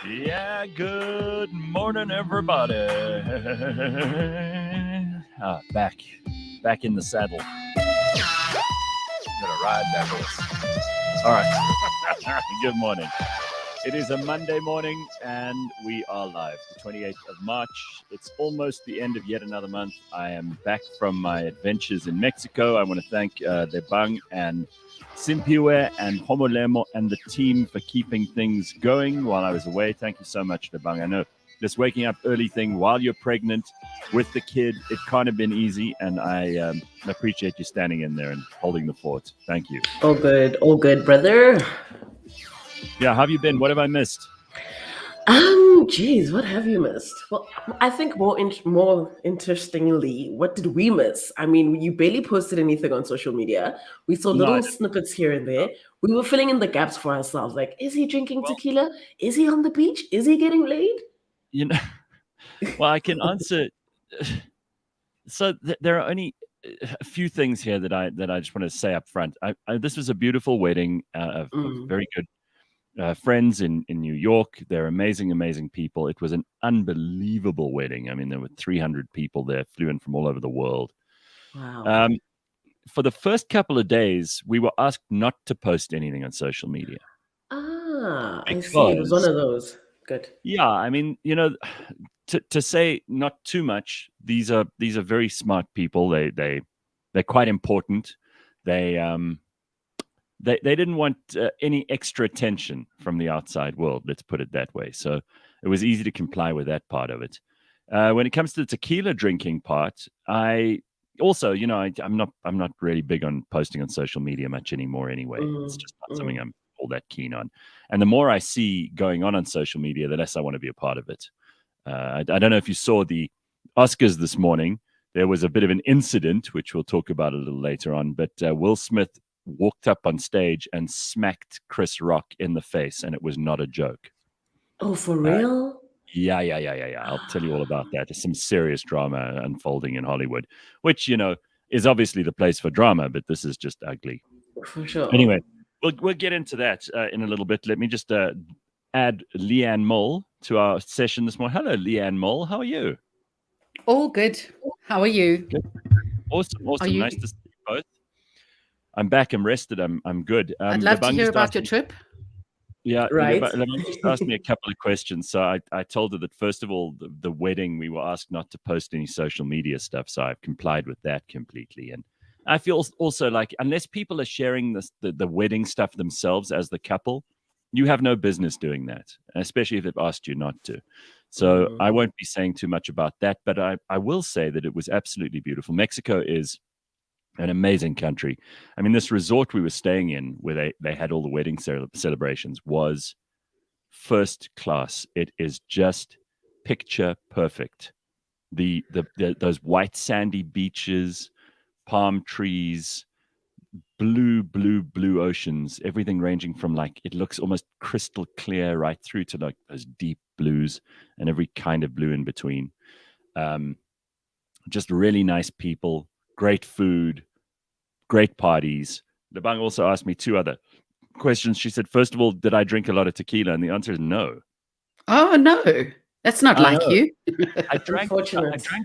Yeah, good morning, everybody. Back in the saddle. Gonna ride that horse. All right. Good morning. It is a Monday morning, and we are live. The 28th of March. It's almost the end of yet another month. I am back from my adventures in Mexico. I want to thank Lebang and Simpiwe and Homolemo and the team for keeping things going while I was away. Thank you so much, Lebang. I know this waking up early thing while you're pregnant with the kid, it can't have been easy, and I appreciate you standing in there and holding the fort. Thank you. All good, brother. Yeah, how have you been? What have I missed? Geez, what have you missed? Well, I think more interestingly, what did we miss? I mean, you barely posted anything on social media. We saw little snippets here and there. We were filling in the gaps for ourselves. Like, is he drinking tequila? Is he on the beach? Is he getting laid? You know, well, I can answer. So there are only a few things here that I just want to say up front. This was a beautiful wedding of very good friends in New York. They're amazing people. It was an unbelievable wedding. I mean, there were 300 people there, flew in from all over the world. Wow. For the first couple of days, we were asked not to post anything on social media. I see. It was one of those. Good. Yeah, I mean, you know, to say not too much. These are very smart people. They're quite important. They didn't want any extra attention from the outside world. Let's put it that way. So it was easy to comply with that part of it. When it comes to the tequila drinking part, I also, you know, I'm not really big on posting on social media much anymore. Anyway, it's just not something I'm all that keen on. And the more I see going on social media, the less I want to be a part of it. I don't know if you saw the Oscars this morning. There was a bit of an incident, which we'll talk about a little later on. But Will Smith walked up on stage and smacked Chris Rock in the face, and it was not a joke. Oh, for real? Yeah. I'll tell you all about that. There's some serious drama unfolding in Hollywood, which, you know, is obviously the place for drama, but this is just ugly. For sure. Anyway, we'll get into that in a little bit. Let me just add Leigh-Ann Mole to our session this morning. Hello, Leigh-Ann Mole. How are you? All good. How are you? Good. Awesome. Nice to see you both. I'm back. I'm rested. I'm good. I'd love to hear about your trip. Yeah, right. Lebang just asked me a couple of questions. So I told her that, first of all, the wedding, we were asked not to post any social media stuff. So I've complied with that completely. And I feel also like, unless people are sharing the wedding stuff themselves as the couple, you have no business doing that, especially if they've asked you not to. So I won't be saying too much about that, but I will say that it was absolutely beautiful. Mexico is an amazing country. I mean, this resort we were staying in, where they had all the wedding celebrations, was first class. It is just picture perfect. Those white sandy beaches, palm trees, blue oceans, everything ranging from, like, it looks almost crystal clear right through to like those deep blues and every kind of blue in between. Just really nice people, great food, great parties. Lebang also asked me two other questions. She said, first of all, did I drink a lot of tequila? And the answer is no. Oh, no. That's not like you. I drank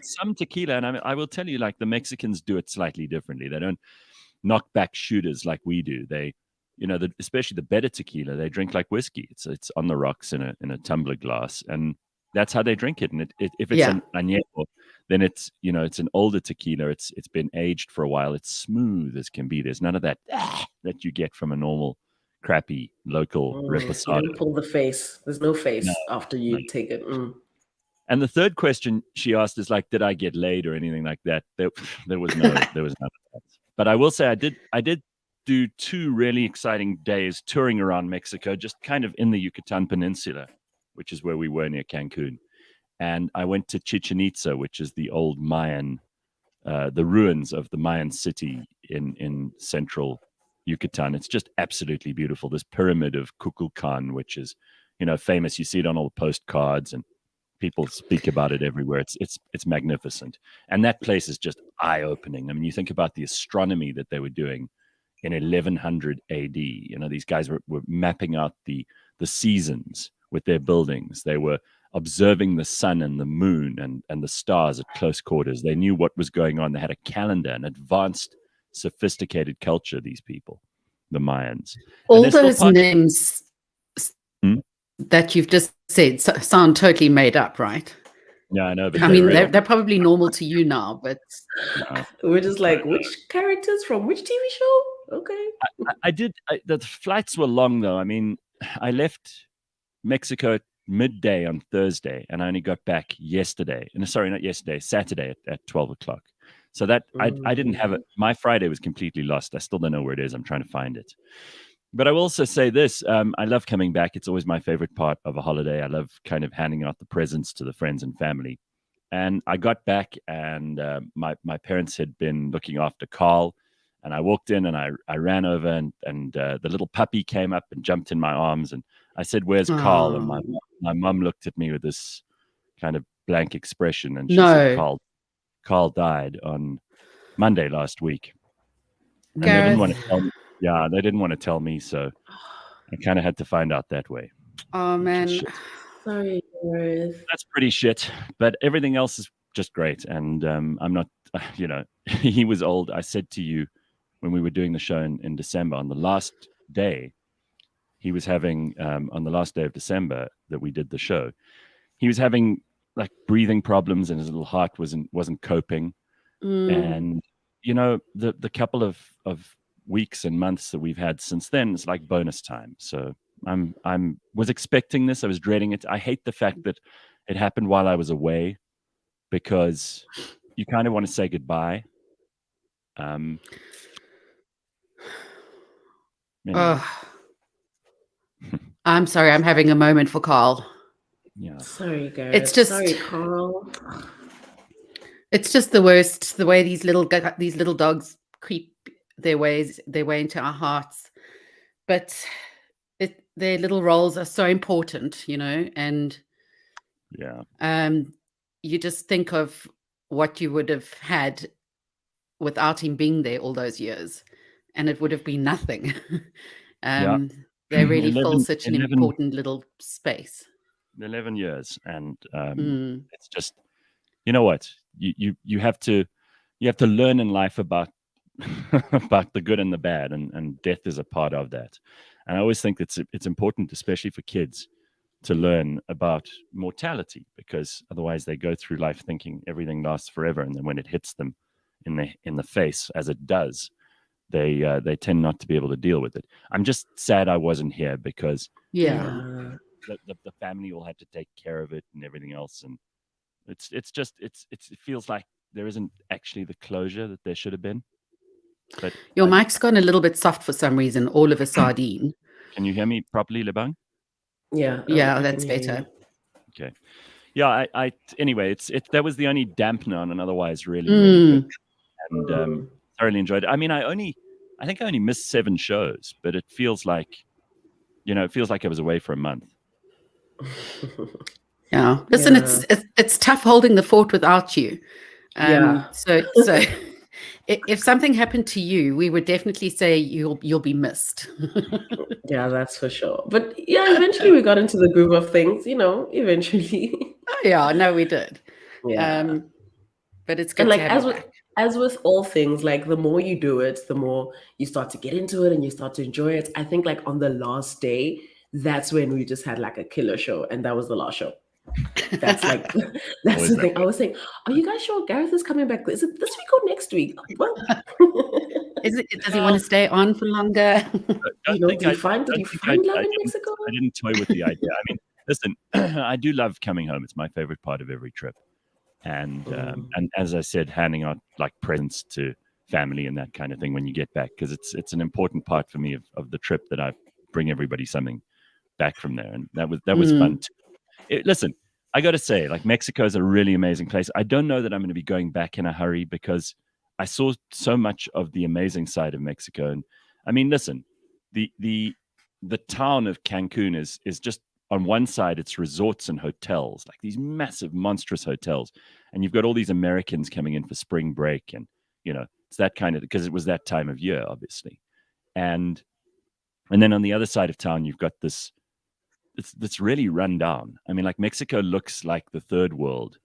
some tequila, and I will tell you, like, the Mexicans do it slightly differently. They don't knock back shooters like we do. They, you know, especially the better tequila, they drink like whiskey. It's on the rocks in a tumbler glass, and that's how they drink it. And if it's an añejo, then it's, you know, it's an older tequila. It's been aged for a while. It's smooth as can be. There's none of that that you get from a normal, crappy local reposado. You don't pull the face. There's no face after you take it. And the third question she asked is, like, did I get laid or anything like that? There was none of that. But I will say I did do 2 really exciting days touring around Mexico, just kind of in the Yucatan Peninsula, which is where we were near Cancun. And I went to Chichen Itza, which is the old Mayan, the ruins of the Mayan city in central Yucatan. It's just absolutely beautiful. This pyramid of Kukulkan, which is, you know, famous. You see it on all the postcards, and people speak about it everywhere. It's magnificent. And that place is just eye-opening. I mean, you think about the astronomy that they were doing in 1100 AD. You know, these guys were mapping out the seasons with their buildings. They were observing the sun and the moon and the stars at close quarters. They knew what was going on. They had a calendar, an advanced, sophisticated culture, these people, the Mayans. All those names that you've just said sound totally made up, right? Yeah, I know. But I mean, they're probably normal to you now, but we're just like, which characters from which TV show? Okay. The flights were long, though. I mean, I left Mexico at midday on Thursday, and I only got back yesterday. And sorry, not yesterday, Saturday at 12 o'clock. So that I didn't have it. My Friday was completely lost. I still don't know where it is. I'm trying to find it. But I will also say this. I love coming back. It's always my favorite part of a holiday. I love kind of handing out the presents to the friends and family. And I got back, and my parents had been looking after Carl. And I walked in, and I ran over, and the little puppy came up and jumped in my arms. And I said, "Where's Carl?" And my mum looked at me with this kind of blank expression. And she said, Carl died on Monday last week. And Gareth. they didn't want to tell me. Yeah, they didn't want to tell me, so I kind of had to find out that way. Oh, man. Sorry, Gareth. That's pretty shit, but everything else is just great. And I'm not, he was old. I said to you when we were doing the show in December, on the last day, he was having, on the last day of December that we did the show, he was having like breathing problems, and his little heart wasn't coping. And, the couple of weeks and months that we've had since then is like bonus time. So I was expecting this. I was dreading it. I hate the fact that it happened while I was away, because you kind of want to say goodbye. Anyway. I'm sorry. I'm having a moment for Carl. Yeah. Sorry, Gareth. It's just, sorry, Carl. It's just the worst. The way these little dogs creep their way into our hearts, but their little roles are so important, and you just think of what you would have had without him being there all those years, and it would have been nothing. They really fill such an important little space. 11 years, and it's just, you know what, you have to learn in life about about the good and the bad, and death is a part of that. And I always think it's important, especially for kids, to learn about mortality, because otherwise they go through life thinking everything lasts forever, and then when it hits them in the face, as it does, they tend not to be able to deal with it. I'm just sad I wasn't here, because the family all had to take care of it and everything else, and it feels like there isn't actually the closure that there should have been. But your mic's gone a little bit soft for some reason, all of a sardine. Can you hear me properly, Lebang? Yeah, that's better. Okay. Yeah, anyway, that was the only dampener on an otherwise really good, and thoroughly enjoyed it. I mean, I think I only missed 7 shows, but it feels like, I was away for a month. Yeah. Listen, it's tough holding the fort without you. So if something happened to you, we would definitely say you'll be missed. Yeah, that's for sure. But yeah, eventually we got into the groove of things, eventually. Oh, yeah, no, we did. Yeah. But it's good to have as with all things, like the more you do it, the more you start to get into it and you start to enjoy it. I think like on the last day, that's when we just had like a killer show, and that was the last show. That's like that's the thing. I was saying, are you guys sure Gareth is coming back? Is it this week or next week? Well, does he want to stay on for longer? Did you find love in Mexico? I didn't toy with the idea. I mean, listen, I do love coming home. It's my favorite part of every trip. And as I said, handing out like presents to family and that kind of thing when you get back, because it's an important part for me of the trip, that I bring everybody something back from there, and that was fun too. Listen, I got to say, like, Mexico is a really amazing place. I don't know that I'm going to be going back in a hurry, because I saw so much of the amazing side of Mexico. And I mean, listen, the town of Cancun is just, on one side, it's resorts and hotels, like these massive, monstrous hotels. And you've got all these Americans coming in for spring break. And, it's that kind of, because it was that time of year, obviously. And then on the other side of town, you've got this that's really run down. I mean, like Mexico looks like the third world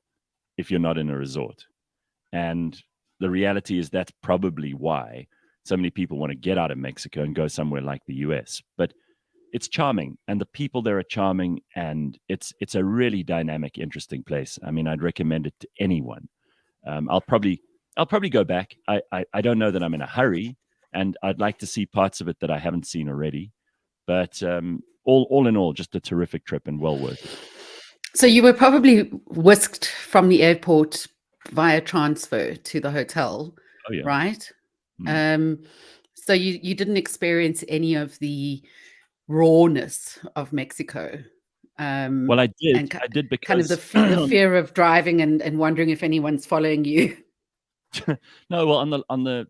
if you're not in a resort. And the reality is that's probably why so many people want to get out of Mexico and go somewhere like the US. But it's charming, and the people there are charming, and it's a really dynamic, interesting place. I mean, I'd recommend it to anyone. I'll probably go back. I don't know that I'm in a hurry, and I'd like to see parts of it that I haven't seen already. But all in all, just a terrific trip and well worth it. So you were probably whisked from the airport via transfer to the hotel, right? So you didn't experience any of the rawness of Mexico. Well, I did. I did because kind of the fear of driving and wondering if anyone's following you. No, well, on the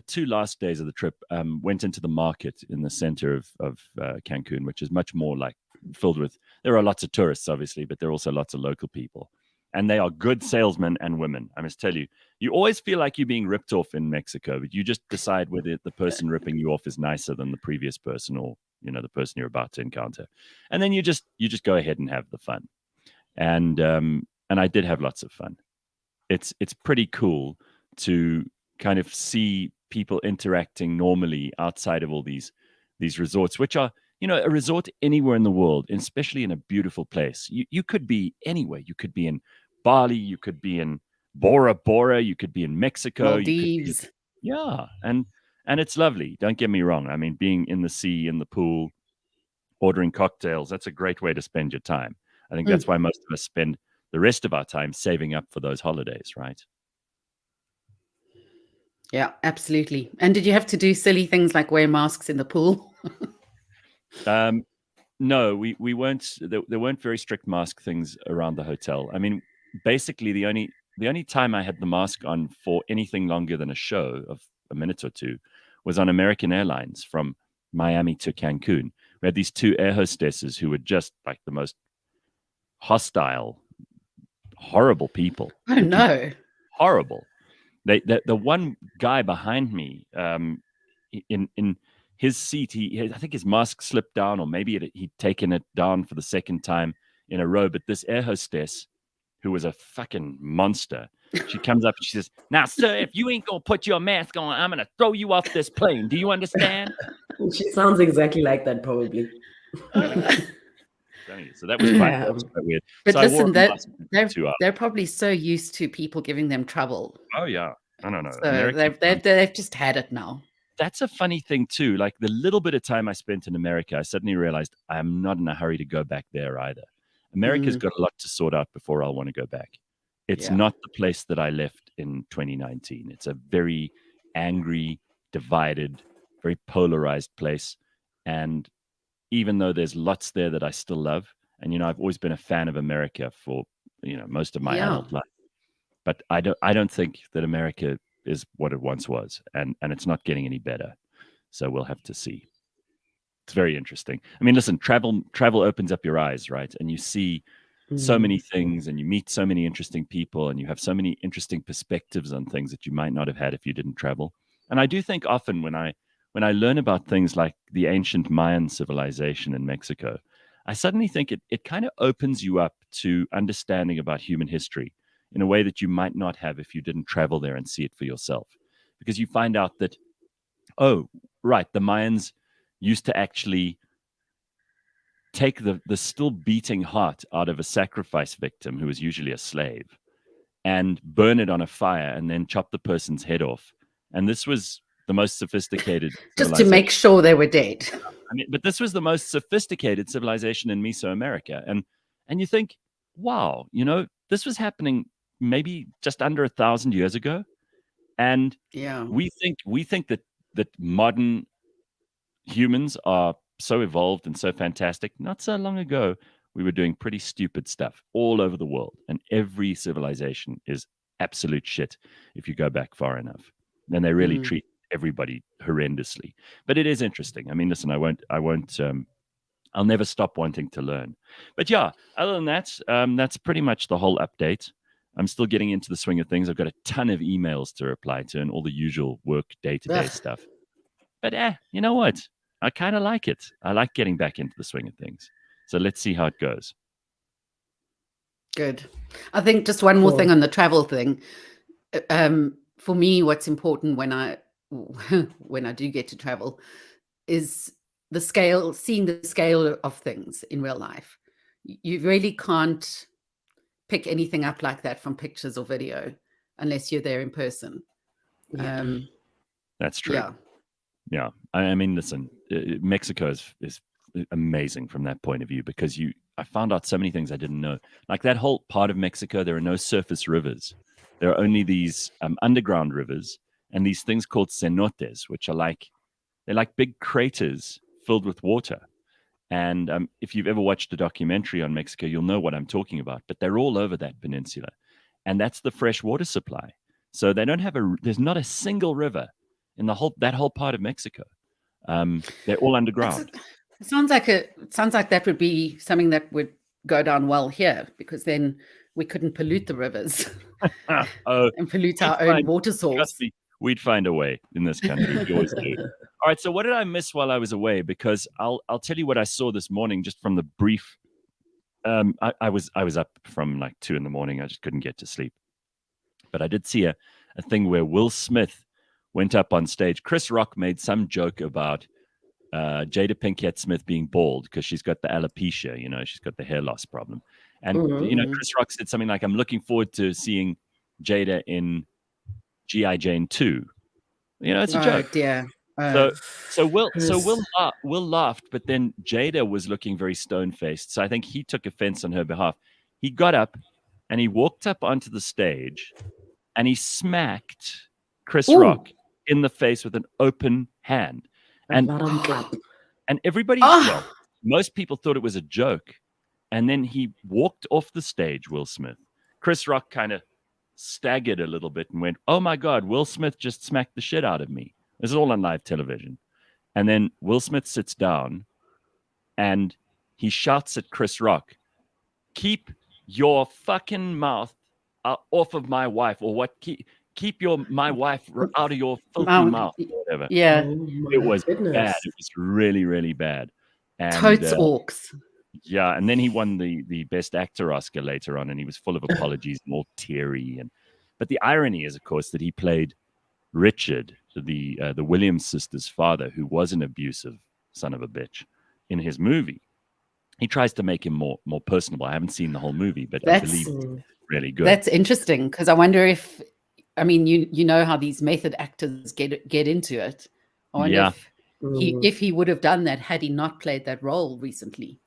2 last days of the trip, went into the market in the center of Cancun, which is much more like filled with. There are lots of tourists, obviously, but there are also lots of local people, and they are good salesmen and women. I must tell you, you always feel like you're being ripped off in Mexico, but you just decide whether the person ripping you off is nicer than the previous person, or the person you're about to encounter, and then you just go ahead and have the fun. And I did have lots of fun. It's pretty cool to kind of see people interacting normally outside of all these resorts, which are, a resort anywhere in the world, especially in a beautiful place. You could be anywhere. You could be in Bali, you could be in Bora Bora, you could be in Mexico. Maldives. Yeah, and it's lovely. Don't get me wrong. I mean, being in the sea, in the pool, ordering cocktails, that's a great way to spend your time. I think that's why most of us spend the rest of our time saving up for those holidays, right? Yeah, absolutely. And did you have to do silly things like wear masks in the pool? No, we weren't. There weren't very strict mask things around the hotel. I mean, basically, the only time I had the mask on for anything longer than a show of a minute or two was on American Airlines from Miami to Cancun. We had these 2 air hostesses who were just like the most hostile, horrible people. Oh no! Horrible. The one guy behind me, in his seat, I think his mask slipped down, or maybe he'd taken it down for the second time in a row. But this air hostess, who was a fucking monster, she comes up and she says, "Now, sir, if you ain't gonna put your mask on, I'm gonna throw you off this plane. Do you understand?" She sounds exactly like that, probably. So that was quite, that was quite weird. But so listen, they're probably so used to people giving them trouble. Oh yeah, no. So they've just had it now. That's a funny thing too. Like the little bit of time I spent in America, I suddenly realized I'm not in a hurry to go back there either. America's got a lot to sort out before I'll want to go back. It's not the place that I left in 2019. It's a very angry, divided, very polarized place. And even though there's lots there that I still love, and I've always been a fan of America for most of my adult life, but I don't think that America is what it once was, and it's not getting any better. So we'll have to see. It's very interesting. I mean, listen, travel opens up your eyes, right? And you see so many things, and you meet so many interesting people, and you have so many interesting perspectives on things that you might not have had if you didn't travel. And I do think often when I learn about things like the ancient Mayan civilization in Mexico, I suddenly think it kind of opens you up to understanding about human history in a way that you might not have if you didn't travel there and see it for yourself. Because you find out that, oh, right, the Mayans used to actually take the still beating heart out of a sacrifice victim who was usually a slave and burn it on a fire and then chop the person's head off. And this was the most sophisticated just to make sure they were dead. I mean, but this was the most sophisticated civilization in Mesoamerica. And you think, wow, this was happening maybe just under 1,000 years ago. And we think that modern humans are so evolved and so fantastic. Not so long ago, we were doing pretty stupid stuff all over the world. And every civilization is absolute shit if you go back far enough. And they really treat everybody horrendously. But it is interesting. I mean, listen, I'll never stop wanting to learn. But yeah, other than that, that's pretty much the whole update. I'm still getting into the swing of things. I've got a ton of emails to reply to and all the usual work day-to-day stuff. But you know what? I kind of like it. I like getting back into the swing of things. So let's see how it goes. Good. I think just one more thing on the travel thing. For me, what's important when I do get to travel is seeing the scale of things in real life. You really can't pick anything up like that from pictures or video unless you're there in person. That's true. Yeah. I mean, listen, Mexico is amazing from that point of view, because I found out so many things I didn't know. Like that whole part of Mexico, there are no surface rivers. There are only these underground rivers and these things called cenotes, which are they're like big craters filled with water. And if you've ever watched a documentary on Mexico, you'll know what I'm talking about. But they're all over that peninsula, and that's the fresh water supply. So they don't have there's not a single river in that whole part of Mexico. They're all underground. It sounds like that would be something that would go down well here, because then we couldn't pollute the rivers and pollute our own water source. We'd find a way in this country. We always do. All right. So what did I miss while I was away? Because I'll tell you what I saw this morning, just from the brief. I was up from like 2 a.m. I just couldn't get to sleep. But I did see a thing where Will Smith went up on stage. Chris Rock made some joke about Jada Pinkett Smith being bald because she's got the alopecia, she's got the hair loss problem. And, Chris Rock said something like, I'm looking forward to seeing Jada in G.I. Jane 2. It's a joke. Yeah. So Will laughed, but then Jada was looking very stone-faced. So I think he took offense on her behalf. He got up and he walked up onto the stage and he smacked Chris Rock in the face with an open hand. And everybody, most people thought it was a joke. And then he walked off the stage, Will Smith. Chris Rock kind of staggered a little bit and went, oh my God, Will Smith just smacked the shit out of me. This is all on live television. And then Will Smith sits down and he shouts at Chris Rock, keep your fucking mouth off of my wife, or what? Keep my wife out of your filthy mouth, or whatever. Yeah. It was bad. It was really, really bad. And, totes orcs. Yeah, and then he won the Best Actor Oscar later on, and he was full of apologies and all teary. But the irony is, of course, that he played Richard, the Williams sisters' father, who was an abusive son of a bitch in his movie. He tries to make him more personable. I haven't seen the whole movie, but I believe it's really good. That's interesting, because I wonder if, you know how these method actors get into it. I wonder if he would have done that had he not played that role recently.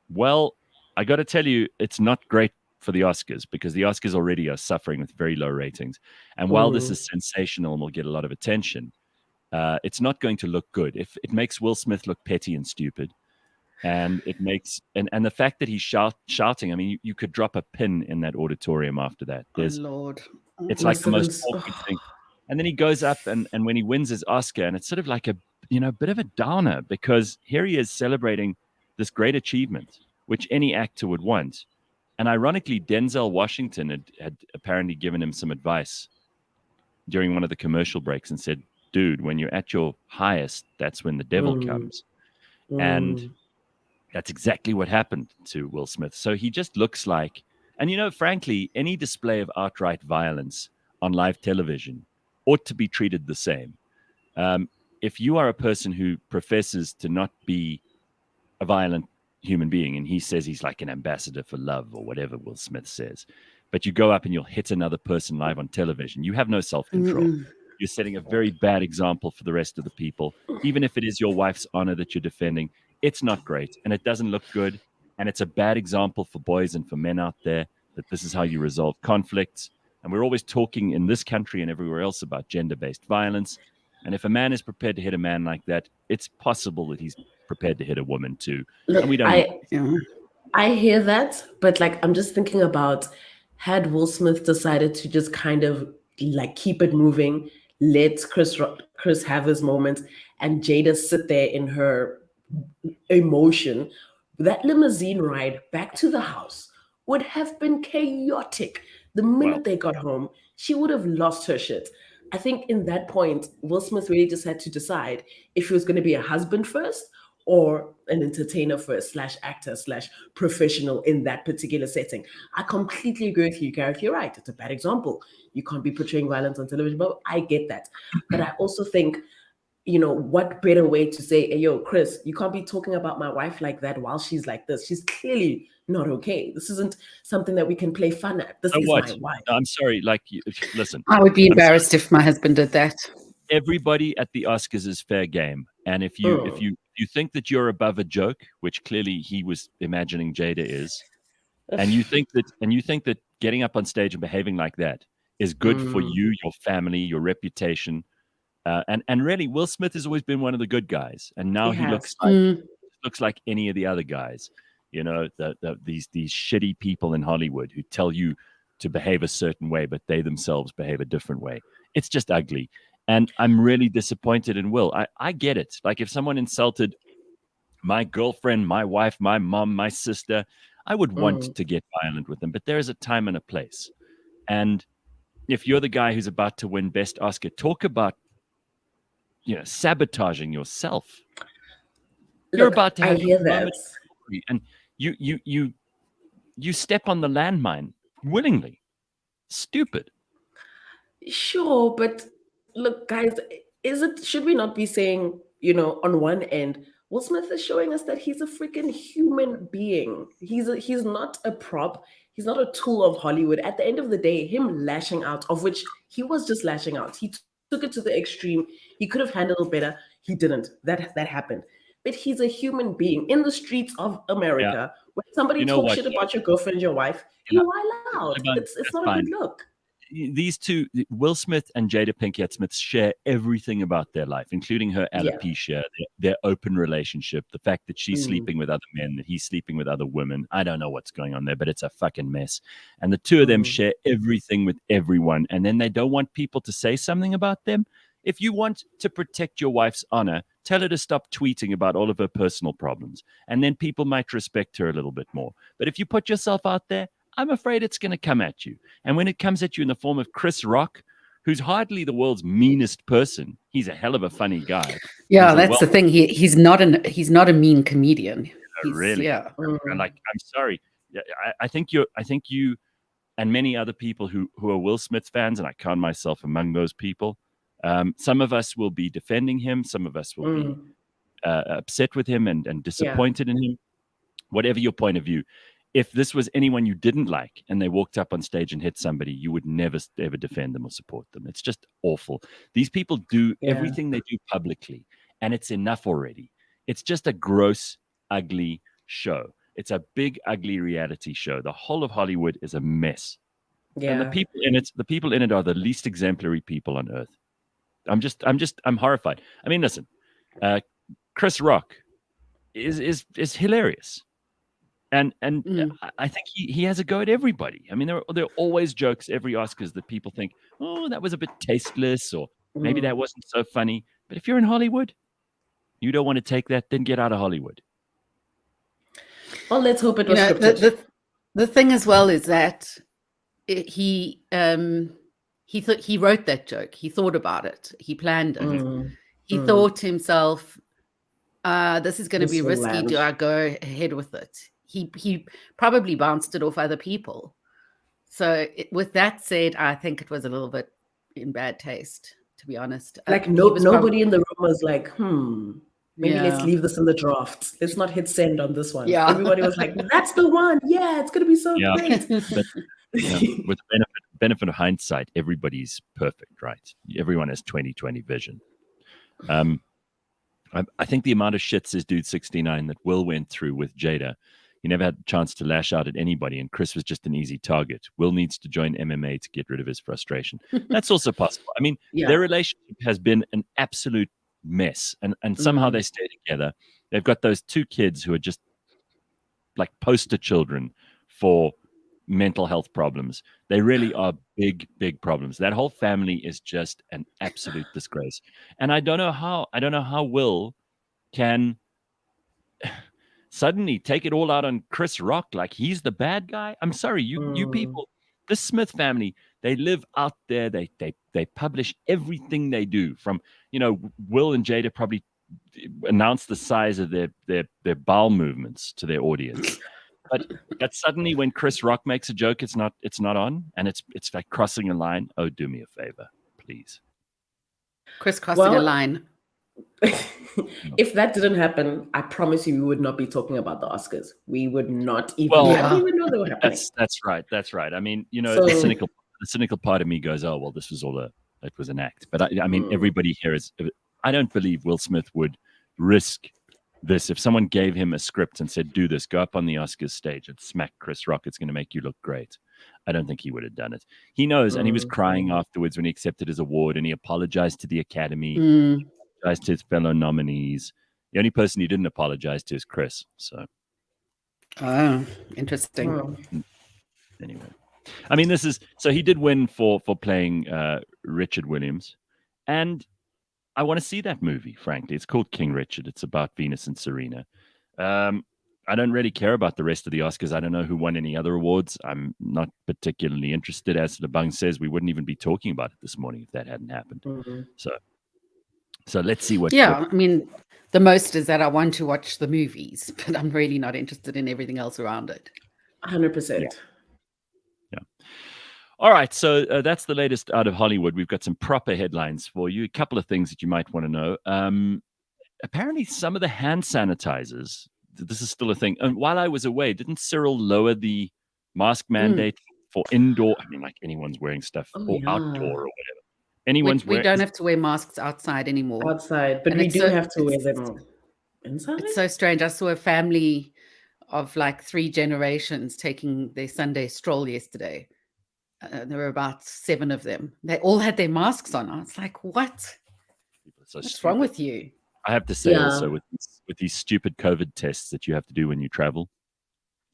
Well, I got to tell you, it's not great for the Oscars, because the Oscars already are suffering with very low ratings. And while this is sensational and will get a lot of attention, it's not going to look good. If it makes Will Smith look petty and stupid, and it makes and the fact that he's shouting, you could drop a pin in that auditorium after that. Lord. It's like the most awkward thing. And then he goes up and when he wins his Oscar, and it's sort of like a bit of a downer, because here he is celebrating this great achievement, which any actor would want. And ironically, Denzel Washington had apparently given him some advice during one of the commercial breaks and said, dude, when you're at your highest, that's when the devil comes. And that's exactly what happened to Will Smith. So he just looks like, and frankly, any display of outright violence on live television ought to be treated the same. If you are a person who professes to not be a violent human being, and he says he's like an ambassador for love or whatever Will Smith says, but you go up and you'll hit another person live on television, you have no self-control. You're setting a very bad example for the rest of the people. Even if it is your wife's honor that you're defending, it's not great, and it doesn't look good, and it's a bad example for boys and for men out there, that this is how you resolve conflicts. And we're always talking in this country and everywhere else about gender-based violence. And if a man is prepared to hit a man like that, it's possible that he's prepared to hit a woman too. Look, and we don't. I hear that, but I'm just thinking about, had Will Smith decided to just kind of keep it moving, let Chris have his moment, and Jada sit there in her emotion, that limousine ride back to the house would have been chaotic. The minute they got home, she would have lost her shit. I think in that point, Will Smith really just had to decide if he was going to be a husband first or an entertainer first / actor / professional in that particular setting. I completely agree with you, Gareth. You're right. It's a bad example. You can't be portraying violence on television, but I get that. But I also think, what better way to say, hey, yo, Chris, you can't be talking about my wife like that while she's like this. She's clearly not okay. This isn't something that we can play fun at. This is my wife. I'm sorry. Listen. I would be embarrassed if my husband did that. Everybody at the Oscars is fair game, and if you think that you're above a joke, which clearly he was imagining Jada is, and you think that getting up on stage and behaving like that is good for you, your family, your reputation, and really, Will Smith has always been one of the good guys, and now he looks like any of the other guys. These shitty people in Hollywood who tell you to behave a certain way, but they themselves behave a different way. It's just ugly. And I'm really disappointed in Will. I get it. Like, if someone insulted my girlfriend, my wife, my mom, my sister, I would want to get violent with them. But there is a time and a place. And if you're the guy who's about to win Best Oscar, talk about, sabotaging yourself. You're about to have a moment, and you step on the landmine willingly. Stupid. Sure, but look, guys, should we not be saying, on one end, Will Smith is showing us that he's a freaking human being. He's not a prop. He's not a tool of Hollywood. At the end of the day, him lashing out, of which he was just lashing out. He took it to the extreme. He could have handled it better. He didn't. That happened. But he's a human being in the streets of America. Yeah. When somebody talks shit about your girlfriend, your wife, you wild out. It's not a good look. These two, Will Smith and Jada Pinkett Smith, share everything about their life, including her alopecia, their open relationship, the fact that she's sleeping with other men, that he's sleeping with other women. I don't know what's going on there, but it's a fucking mess. And the two of them share everything with everyone. And then they don't want people to say something about them. If you want to protect your wife's honor, tell her to stop tweeting about all of her personal problems. And then people might respect her a little bit more. But if you put yourself out there, I'm afraid it's going to come at you. And when it comes at you in the form of Chris Rock, who's hardly the world's meanest person, he's a hell of a funny guy. Yeah, that's the thing. He's not a mean comedian. Really? Yeah. And I'm sorry. I think you and many other people who are Will Smith fans, and I count myself among those people. Some of us will be defending him. Some of us will be upset with him and disappointed in him. Whatever your point of view. If this was anyone you didn't like and they walked up on stage and hit somebody, you would never, ever defend them or support them. It's just awful. These people do everything they do publicly, and it's enough already. It's just a gross, ugly show. It's a big, ugly reality show. The whole of Hollywood is a mess. Yeah. And the people in it are the least exemplary people on earth. I'm horrified. I mean, listen, Chris Rock is hilarious. And I think he has a go at everybody. I mean, there are always jokes every Oscars that people think, oh, that was a bit tasteless, or maybe that wasn't so funny. But if you're in Hollywood, you don't want to take that, then get out of Hollywood. Well, let's hope it was scripted. The thing as well is that he wrote that joke. He thought about it. He planned it. He thought to himself, this is going to be risky. Do I go ahead with it? He probably bounced it off other people. So with that said, I think it was a little bit in bad taste, to be honest. Like nobody in the room was like, maybe let's leave this in the draft. Let's not hit send on this one. Yeah. Everybody was like, that's the one. Yeah, it's going to be so great. But, with the benefit of hindsight, everybody's perfect, right? Everyone has 20/20 vision. I think the amount of shit, says Dude 69, that Will went through with Jada, he never had a chance to lash out at anybody, and Chris was just an easy target. Will needs to join MMA to get rid of his frustration. That's also possible. I mean, their relationship has been an absolute mess, and somehow they stay together. They've got those two kids who are just like poster children for mental health problems. They really are big, big problems. That whole family is just an absolute disgrace. And I don't know how Will can suddenly take it all out on Chris Rock like he's the bad guy. I'm sorry, you people, this Smith family, they live out there. They publish everything they do. From Will and Jada probably announce the size of their bowel movements to their audience. But suddenly, when Chris Rock makes a joke, it's not on, and it's like crossing a line. Oh, do me a favor, please. Chris crossing a line. If that didn't happen, I promise you, we would not be talking about the Oscars. We would not even. Well, I didn't even know they were happening. That's right. I mean, the cynical part of me goes, oh well, this was it was an act. But I mean, everybody here is. I don't believe Will Smith would risk this. If someone gave him a script and said, do this, go up on the Oscars stage and smack Chris Rock, it's going to make you look great. I don't think he would have done it. He knows, and he was crying afterwards when he accepted his award, and he apologized to the Academy, apologized to his fellow nominees. The only person he didn't apologize to is Chris. So, interesting. Anyway, I mean, so he did win for playing Richard Williams, and I want to see that movie, frankly. It's called King Richard. It's about Venus and Serena. I don't really care about the rest of the Oscars. I don't know who won any other awards. I'm not particularly interested. As Lebang says, we wouldn't even be talking about it this morning if that hadn't happened. So let's see what... Yeah, I mean, the most is that I want to watch the movies, but I'm really not interested in everything else around it. 100%. Yeah. All right, so that's the latest out of Hollywood. We've got some proper headlines for you. A couple of things that you might want to know. Apparently, some of the hand sanitizers, this is still a thing. And while I was away, didn't Cyril lower the mask mandate for indoor? I mean, like anyone's wearing stuff or outdoor or whatever. We don't have to wear masks outside anymore. Outside, but we do have to wear them inside. It's so strange. I saw a family of like 3 generations taking their Sunday stroll yesterday. There were about 7 of them. They all had their masks on. I was like, what? What's wrong with you? I have to say also with these stupid COVID tests that you have to do when you travel,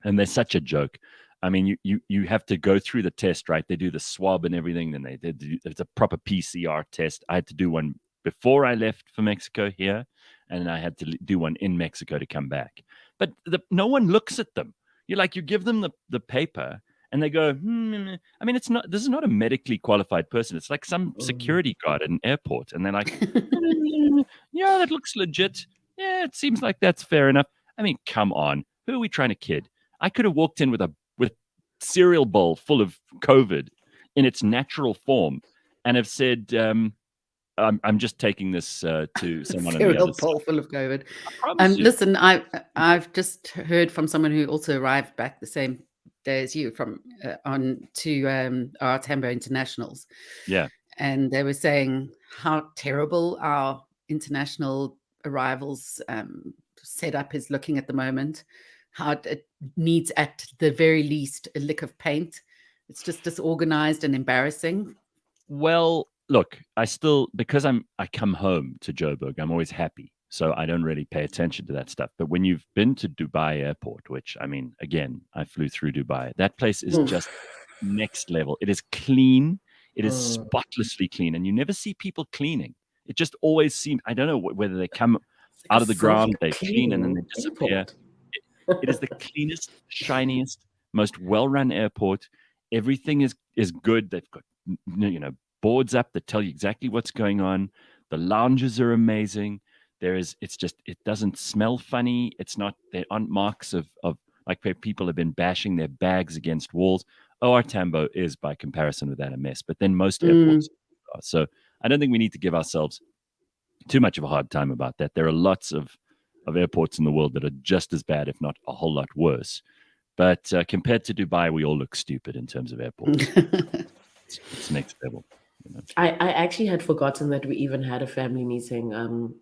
and they're such a joke. I mean, you have to go through the test, right? They do the swab and everything, then it's a proper PCR test. I had to do one before I left for Mexico here, and I had to do one in Mexico to come back. But no one looks at them. You give them the paper, and they go, I mean, this is not a medically qualified person. It's like some security guard at an airport. And they're like, yeah, that looks legit. Yeah, it seems like that's fair enough. I mean, come on. Who are we trying to kid? I could have walked in with a cereal bowl full of COVID in its natural form and have said, I'm just taking this to someone on the other bowl side. full of COVID. Listen, I've just heard from someone who also arrived back the same day as you from on to our Tambo Internationals. Yeah. And they were saying how terrible our international arrivals setup is looking at the moment, how it needs at the very least a lick of paint. It's just disorganized and embarrassing. Well, look, because I come home to Joburg, I'm always happy. So I don't really pay attention to that stuff. But when you've been to Dubai airport, which, I mean, again, I flew through Dubai, that place is just next level. It is clean. It is spotlessly clean. And you never see people cleaning. It just always seems, I don't know whether they come out of the ground, they clean, and then they disappear. It is the cleanest, shiniest, most well-run airport. Everything is good. They've got, boards up that tell you exactly what's going on. The lounges are amazing. It doesn't smell funny. There aren't marks of like where people have been bashing their bags against walls. Our Tambo is by comparison with that a mess, but then most airports are. So I don't think we need to give ourselves too much of a hard time about that. There are lots of airports in the world that are just as bad, if not a whole lot worse. But compared to Dubai, we all look stupid in terms of airports. It's next level. I actually had forgotten that we even had a family meeting.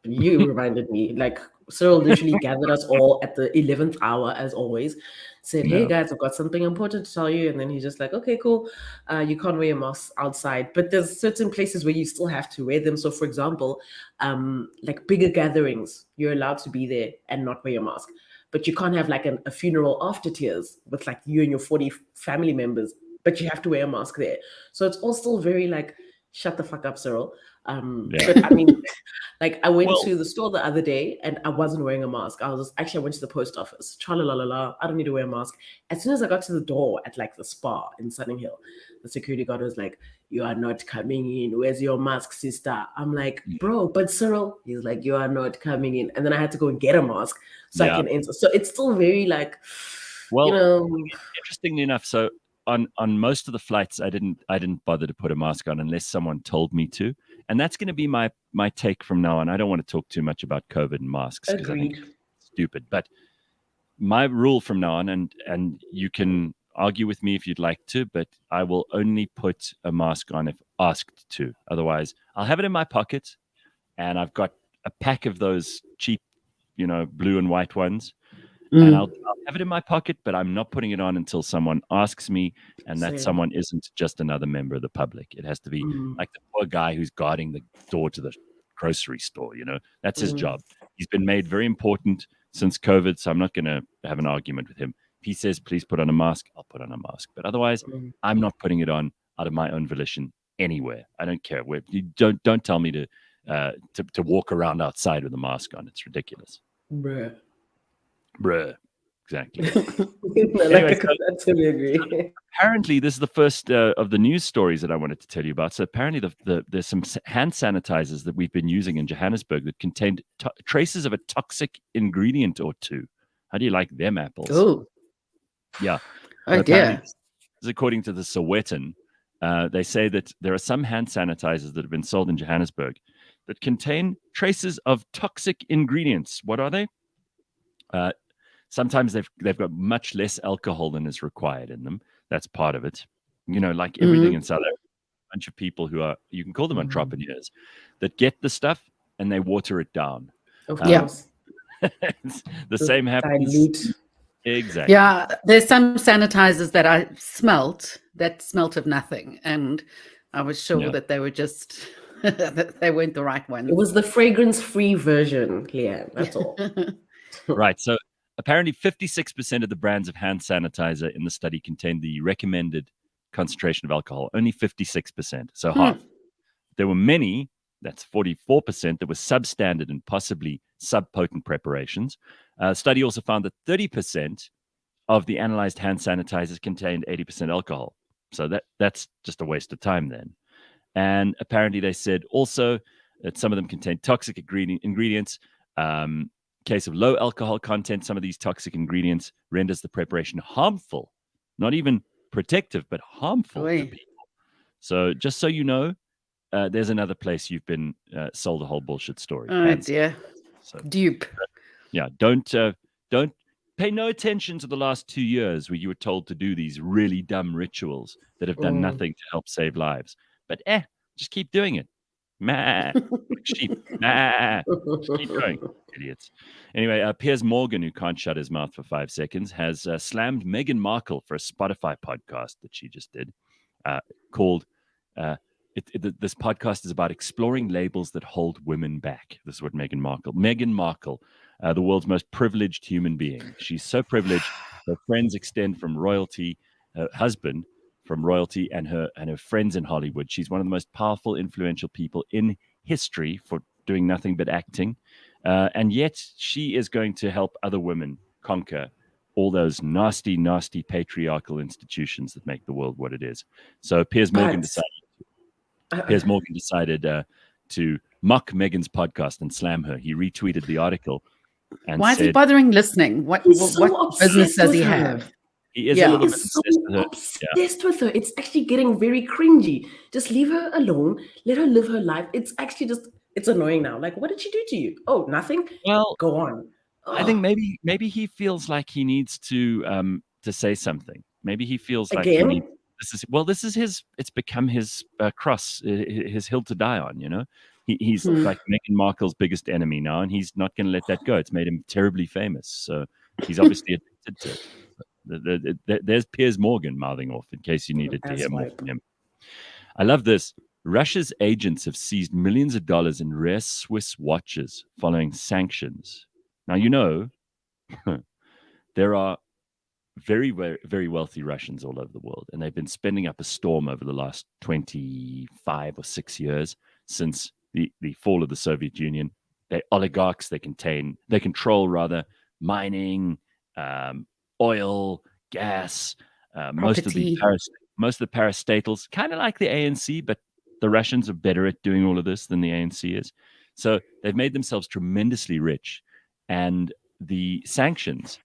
You reminded me. Like Cyril literally gathered us all at the 11th hour, as always. Said, "Hey guys, I've got something important to tell you." And then he's just like, "Okay, cool. You can't wear your masks outside, but there's certain places where you still have to wear them. So, for example, like bigger gatherings, you're allowed to be there and not wear your mask, but you can't have like a funeral after tears with like you and your 40 family members, but you have to wear a mask there. So it's all still very like, shut the fuck up, Cyril." But I mean, like I went to the store the other day and I wasn't wearing a mask. I went to the post office. I don't need to wear a mask. As soon as I got to the door at like the spa in Sunninghill, the security guard was like, "You are not coming in. Where's your mask, sister?" I'm like, "Bro, but Cyril." He's like, "You are not coming in." And then I had to go get a mask so I can enter. So it's still very like, interestingly enough, so on most of the flights, I didn't bother to put a mask on unless someone told me to, and that's going to be my take from now on. I don't want to talk too much about COVID and masks because I think it's stupid, but my rule from now on, and you can argue with me if you'd like to, but I will only put a mask on if asked to. Otherwise, I'll have it in my pocket, and I've got a pack of those cheap, blue and white ones, and I'll have it in my pocket, but I'm not putting it on until someone asks me, and that someone isn't just another member of the public. It has to be like the poor guy who's guarding the door to the grocery store. That's his job. He's been made very important since COVID, so I'm not going to have an argument with him. If he says, please put on a mask, I'll put on a mask. But otherwise, I'm not putting it on out of my own volition anywhere. I don't care. You don't tell me to walk around outside with a mask on. It's ridiculous. Bruh. Exactly. Anyway, I totally agree. Apparently, this is the first of the news stories that I wanted to tell you about. So apparently, there's some hand sanitizers that we've been using in Johannesburg that contained traces of a toxic ingredient or two. How do you like them apples? Oh, yeah. Oh dear. This is according to the Sowetan. They say that there are some hand sanitizers that have been sold in Johannesburg that contain traces of toxic ingredients. What are they? Sometimes they've got much less alcohol than is required in them. That's part of it. Like everything in South Africa, a bunch of people who are, you can call them entrepreneurs, that get the stuff and they water it down. Of course. The same happens. Dilute. Exactly. Yeah, there's some sanitizers that I smelt of nothing. And I was sure that they were just, that they weren't the right ones. It was the fragrance-free version, Leigh-Ann. That's all. Right. So apparently 56% of the brands of hand sanitizer in the study contained the recommended concentration of alcohol, only 56%. So half. There were many, that's 44%, that were substandard and possibly subpotent preparations. Study also found that 30% of the analyzed hand sanitizers contained 80% alcohol. So that's just a waste of time then. And apparently they said also that some of them contained toxic ingredients. Case of low alcohol content, some of these toxic ingredients renders the preparation harmful, not even protective, but harmful to people. So just so you know, there's another place you've been sold a whole bullshit story. Oh dear. So, dupe. Don't pay no attention to the last 2 years where you were told to do these really dumb rituals that have done nothing to help save lives. But just keep doing it. Like sheep. Just keep going, idiots. Anyway, Piers Morgan, who can't shut his mouth for 5 seconds, has slammed Meghan Markle for a Spotify podcast that she just did called this podcast is about exploring labels that hold women back. This is what Meghan Markle, the world's most privileged human being. She's so privileged, her friends extend from royalty, her husband from royalty, and her friends in Hollywood. She's one of the most powerful, influential people in history for doing nothing but acting. And yet she is going to help other women conquer all those nasty, nasty patriarchal institutions that make the world what it is. So Piers Morgan decided to mock Meghan's podcast and slam her. He retweeted the article. And why is he bothering listening? What business does he have? He is a little bit obsessed with her. It's actually getting very cringy. Just leave her alone. Let her live her life. It's actually it's annoying now. Like, what did she do to you? Oh, nothing? Well, go on. I think maybe he feels like he needs to say something. Maybe he feels like he needs, this is his. It's become his cross, his hill to die on. You know, he's like Meghan Markle's biggest enemy now, and he's not going to let that go. It's made him terribly famous, so he's obviously addicted to it. There's Piers Morgan mouthing off in case you needed to hear more from him. I love this. Russia's agents have seized millions of dollars in rare Swiss watches following sanctions. Now, you know, there are very, very, very wealthy Russians all over the world, and they've been spending up a storm over the last 25 or 6 years since the fall of the Soviet Union. They're oligarchs. They control mining, oil, gas, most of the most of the parastatals, kind of like the ANC, but the Russians are better at doing all of this than the ANC is. So they've made themselves tremendously rich. And the sanctions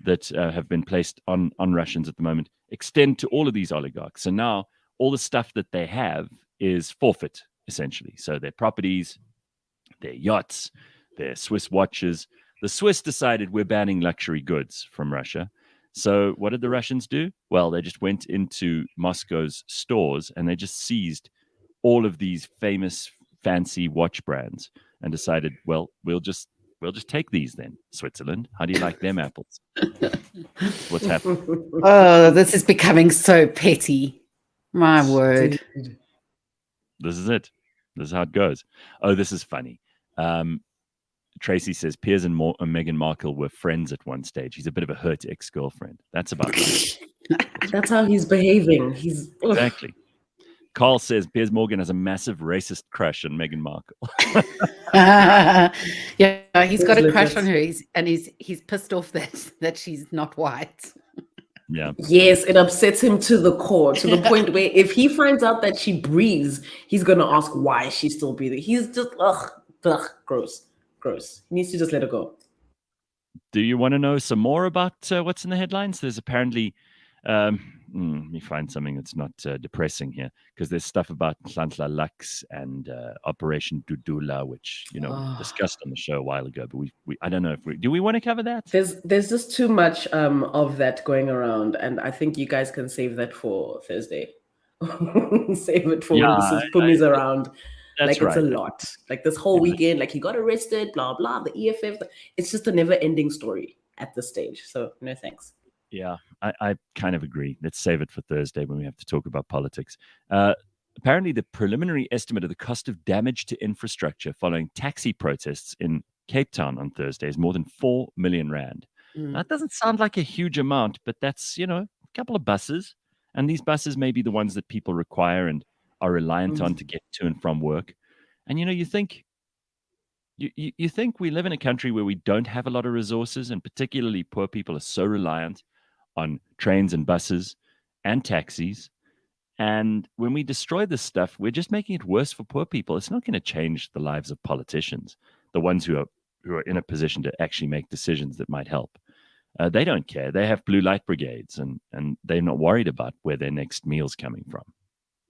that have been placed on Russians at the moment extend to all of these oligarchs. So now all the stuff that they have is forfeit, essentially. So their properties, their yachts, their Swiss watches. The Swiss decided we're banning luxury goods from Russia. So what did the Russians do? Well, they just went into Moscow's stores and they just seized all of these famous fancy watch brands and decided, well, we'll just take these then. Switzerland, how do you like them apples? What's happening? Oh, this is becoming so petty. My word. Dude. This is it. This is how it goes. Oh, this is funny. Tracy says Piers and Meghan Markle were friends at one stage. He's a bit of a hurt ex-girlfriend. That's about right. That's how he's behaving. He's Exactly. Carl says Piers Morgan has a massive racist crush on Meghan Markle. Yeah, he's got a Legit. crush on her. He's pissed off that she's not white. Yeah. Yes, it upsets him to the core, to the point where if he finds out that she breathes, he's gonna ask why she's still breathing. He's just gross. He needs to just let her go. Do you want to know some more about what's in the headlines? There's apparently, let me find something that's not depressing here, because there's stuff about Nhlanhla Lux and Operation Dudula, which we discussed on the show a while ago. But we I don't know if do we want to cover that? There's just too much of that going around, and I think you guys can save that for Thursday. Save it for when Mrs. Pumi's around. That's Like, it's right. a lot. Like, this whole weekend, like, he got arrested, blah, blah, the EFF. It's just a never-ending story at this stage. So, no thanks. Yeah, I kind of agree. Let's save it for Thursday when we have to talk about politics. Apparently, the preliminary estimate of the cost of damage to infrastructure following taxi protests in Cape Town on Thursday is more than 4 million rand. That doesn't sound like a huge amount, but that's, a couple of buses. And these buses may be the ones that people require and are reliant on to get to and from work. And you think we live in a country where we don't have a lot of resources, and particularly poor people are so reliant on trains and buses and taxis. And when we destroy this stuff, we're just making it worse for poor people. It's not going to change the lives of politicians, the ones who are in a position to actually make decisions that might help. They don't care. They have blue light brigades, and they're not worried about where their next meal's coming from,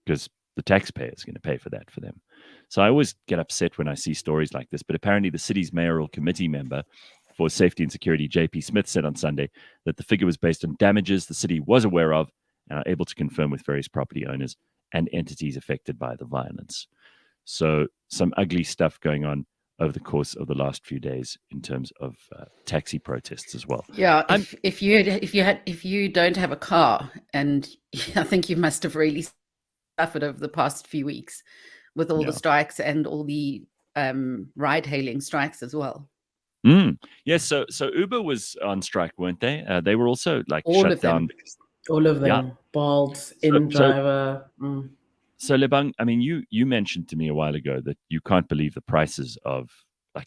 because the taxpayer is going to pay for that for them. So I always get upset when I see stories like this. But apparently the city's mayoral committee member for safety and security, JP Smith, said on Sunday that the figure was based on damages the city was aware of and are able to confirm with various property owners and entities affected by the violence. So some ugly stuff going on over the course of the last few days in terms of taxi protests as well. Yeah, if you don't have a car, and I think you must have really suffered over the past few weeks with all the strikes and all the ride-hailing strikes as well. Yes, so Uber was on strike, weren't they? They were also All shut of them. down. All of them. Yeah. Bald, in-driver. So Lebang, I mean, you mentioned to me a while ago that you can't believe the prices of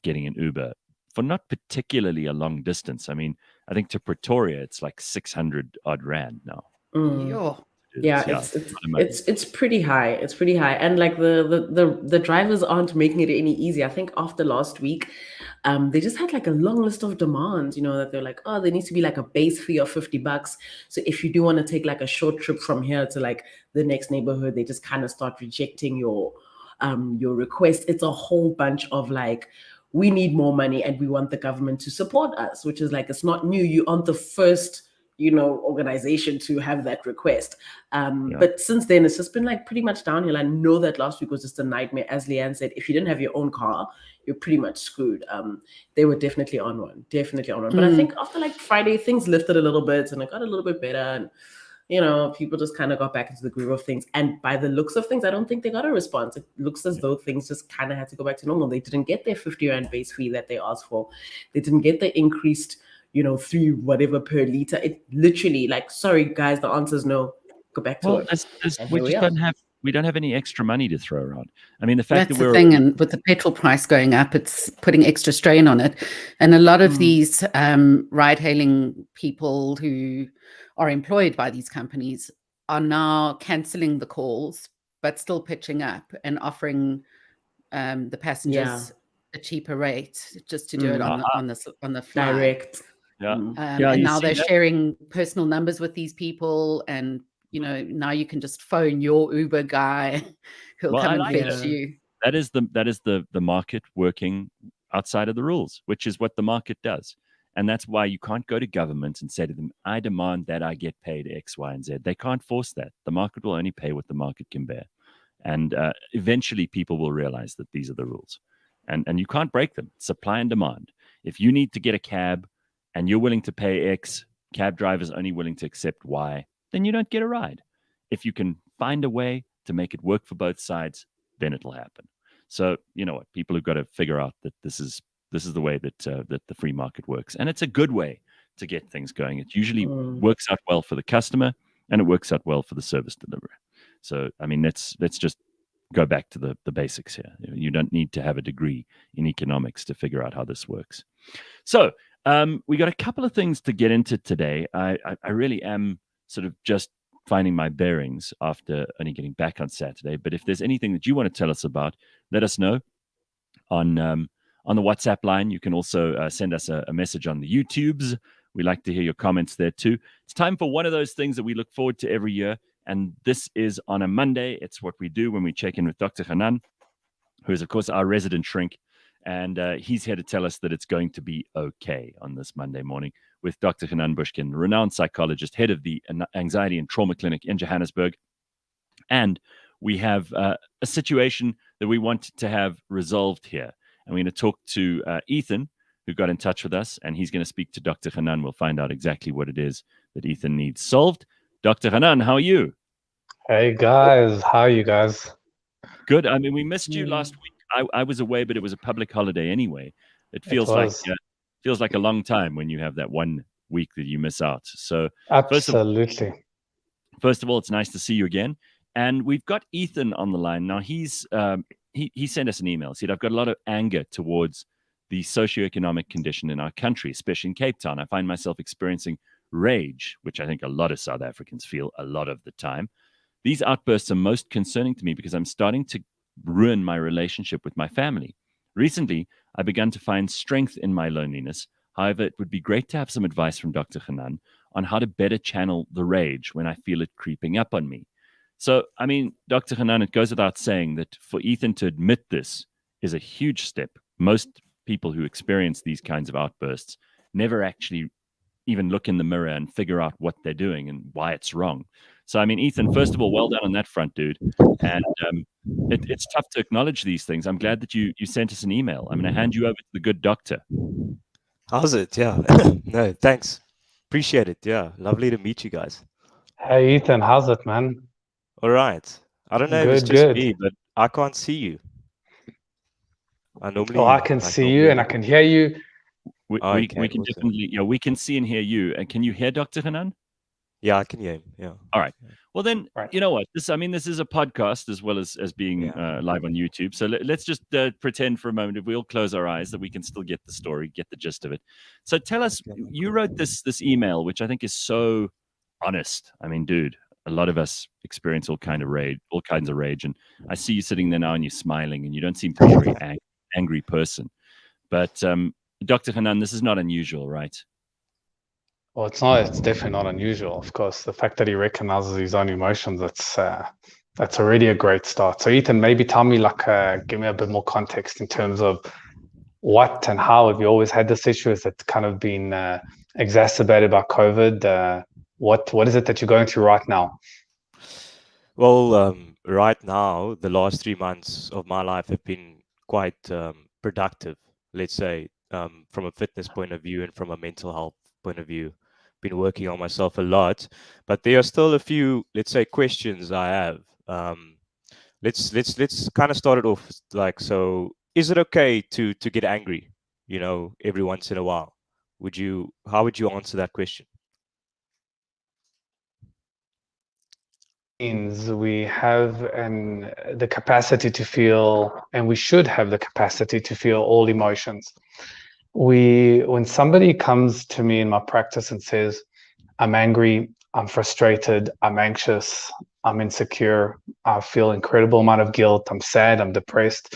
getting an Uber for not particularly a long distance. I mean, I think to Pretoria it's like 600 odd rand now. It's pretty high. It's pretty high, and like the drivers aren't making it any easier. I think after last week, they just had like a long list of demands. That they're like, oh, there needs to be like a base fee of $50. So if you do want to take like a short trip from here to like the next neighborhood, they just kind of start rejecting your request. It's a whole bunch of like, we need more money and we want the government to support us, which is like, it's not new. You aren't the first organization to have that request. But since then, it's just been like pretty much downhill. I know that last week was just a nightmare. As Leigh-Ann said, if you didn't have your own car, you're pretty much screwed. They were definitely on one. But I think after like Friday, things lifted a little bit and it got a little bit better. And, people just kind of got back into the groove of things. And by the looks of things, I don't think they got a response. It looks as though things just kind of had to go back to normal. They didn't get their 50 rand base fee that they asked for. They didn't get the increased 3 whatever per liter. It literally, like, sorry guys, the answer is no. Go back to it. We don't have any extra money to throw around. I mean, the fact That's that the thing, and with the petrol price going up, it's putting extra strain on it. And a lot of these ride-hailing people who are employed by these companies are now cancelling the calls, but still pitching up and offering the passengers a cheaper rate just to do it on the fly. Direct. And now they're sharing personal numbers with these people, and now you can just phone your Uber guy who'll come and fetch you. That is the market working outside of the rules, which is what the market does. And that's why you can't go to government and say to them, I demand that I get paid X, Y, and Z. They can't force that. The market will only pay what the market can bear. And eventually people will realize that these are the rules. And you can't break them. Supply and demand. If you need to get a cab and you're willing to pay X, cab drivers only willing to accept Y, then you don't get a ride. If you can find a way to make it work for both sides, then it'll happen. So, you know what? People have got to figure out that this is the way that the free market works. And it's a good way to get things going. It usually works out well for the customer, and it works out well for the service deliverer. So, I mean, let's just go back to the basics here. You don't need to have a degree in economics to figure out how this works. So we got a couple of things to get into today. I really am sort of just finding my bearings after only getting back on Saturday. But if there's anything that you want to tell us about, let us know on the WhatsApp line. You can also send us a message on the YouTubes. We like to hear your comments there too. It's time for one of those things that we look forward to every year. And this is on a Monday. It's what we do when we check in with Dr. Hanan, who is, of course, our resident shrink. And he's here to tell us that it's going to be okay on this Monday morning with Dr. Hanan Bushkin, renowned psychologist, head of the Anxiety and Trauma Clinic in Johannesburg. And we have a situation that we want to have resolved here. And we're going to talk to Ethan, who got in touch with us, and he's going to speak to Dr. Hanan. We'll find out exactly what it is that Ethan needs solved. Dr. Hanan, how are you? Hey, guys. How are you guys? Good. I mean, we missed you last week. I was away, but it was a public holiday anyway. It feels like a long time when you have that 1 week that you miss out. So absolutely. First of all, it's nice to see you again. And we've got Ethan on the line. Now, he sent us an email. He said, I've got a lot of anger towards the socioeconomic condition in our country, especially in Cape Town. I find myself experiencing rage, which I think a lot of South Africans feel a lot of the time. These outbursts are most concerning to me because I'm starting to ruin my relationship with my family. Recently, I began to find strength in my loneliness. However, it would be great to have some advice from Dr. Hanan on how to better channel the rage when I feel it creeping up on me. So, I mean, Dr. Hanan, it goes without saying that for Ethan to admit this is a huge step. Most people who experience these kinds of outbursts never actually even look in the mirror and figure out what they're doing and why it's wrong. So, I mean, Ethan, first of all, well done on that front, dude. And it's tough to acknowledge these things. I'm glad that you sent us an email. I'm going to hand you over to the good doctor. How's it? Yeah. No, thanks. Appreciate it. Yeah. Lovely to meet you guys. Hey, Ethan. How's it, man? All right. I don't know if it's just me, but I can't see you. I can see you and I can hear you. We can definitely, we can see and hear you. And can you hear Dr. Hanan? Yeah, I can hear him. Yeah. All right. Well, then, you know what? This is a podcast as well as being live on YouTube. So let's just pretend for a moment, if we all close our eyes, that we can still get the story, get the gist of it. So tell us, you wrote this email, which I think is so honest. I mean, dude, a lot of us experience all kinds of rage. And I see you sitting there now and you're smiling and you don't seem to be a very angry person. But Dr. Hanan, this is not unusual, right? Well, it's not. It's definitely not unusual. Of course, the fact that he recognizes his own emotions, that's already a great start. So, Ethan, maybe tell me, give me a bit more context in terms of what and how have you always had this issue? Has it kind of been exacerbated by COVID? What is it that you're going through right now? Well, right now, the last 3 months of my life have been quite productive, let's say, from a fitness point of view and from a mental health point of view. Been working on myself a lot, but there are still a few, let's say, questions I have. Let's kind of start it off so is it okay to get angry, every once in a while? How would you answer that question? Means we have the capacity to feel, and we should have the capacity to feel all emotions. When somebody comes to me in my practice and says, I'm angry, I'm frustrated, I'm anxious, I'm insecure, I feel incredible amount of guilt, I'm sad, I'm depressed.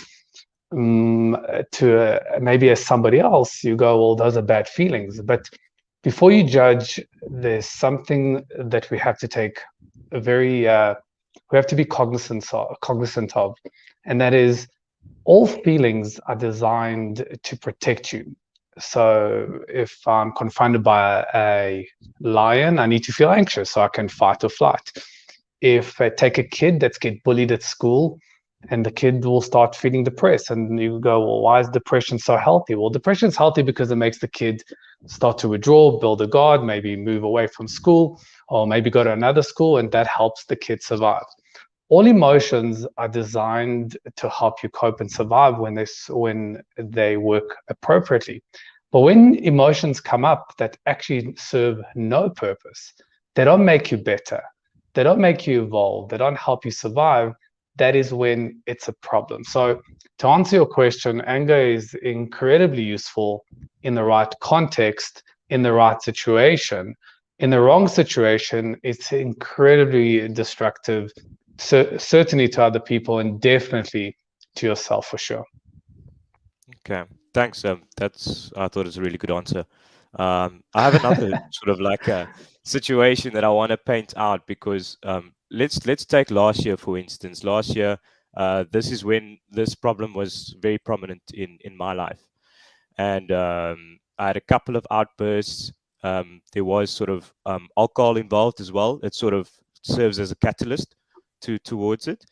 To maybe as somebody else, you go, well, those are bad feelings. But before you judge, there's something that we have to take a very, we have to be cognizant of, and that is all feelings are designed to protect you. So if I'm confronted by a lion, I need to feel anxious so I can fight or flight. If I take a kid that's get bullied at school, and the kid will start feeling depressed, and you go, well, why is depression so healthy? Well, depression is healthy because it makes the kid start to withdraw, build a guard, maybe move away from school, or maybe go to another school, and that helps the kid survive. All emotions are designed to help you cope and survive when they work appropriately. But when emotions come up that actually serve no purpose, they don't make you better, they don't make you evolve, they don't help you survive, that is when it's a problem. So to answer your question, anger is incredibly useful in the right context, in the right situation. In the wrong situation, it's incredibly destructive, certainly to other people and definitely to yourself for sure. Okay, thanks. I thought it was a really good answer. I have another sort of like a situation that I want to paint out because let's take last year for instance. Last year, this is when this problem was very prominent in my life, and I had a couple of outbursts. There was sort of alcohol involved as well. It sort of serves as a catalyst towards it.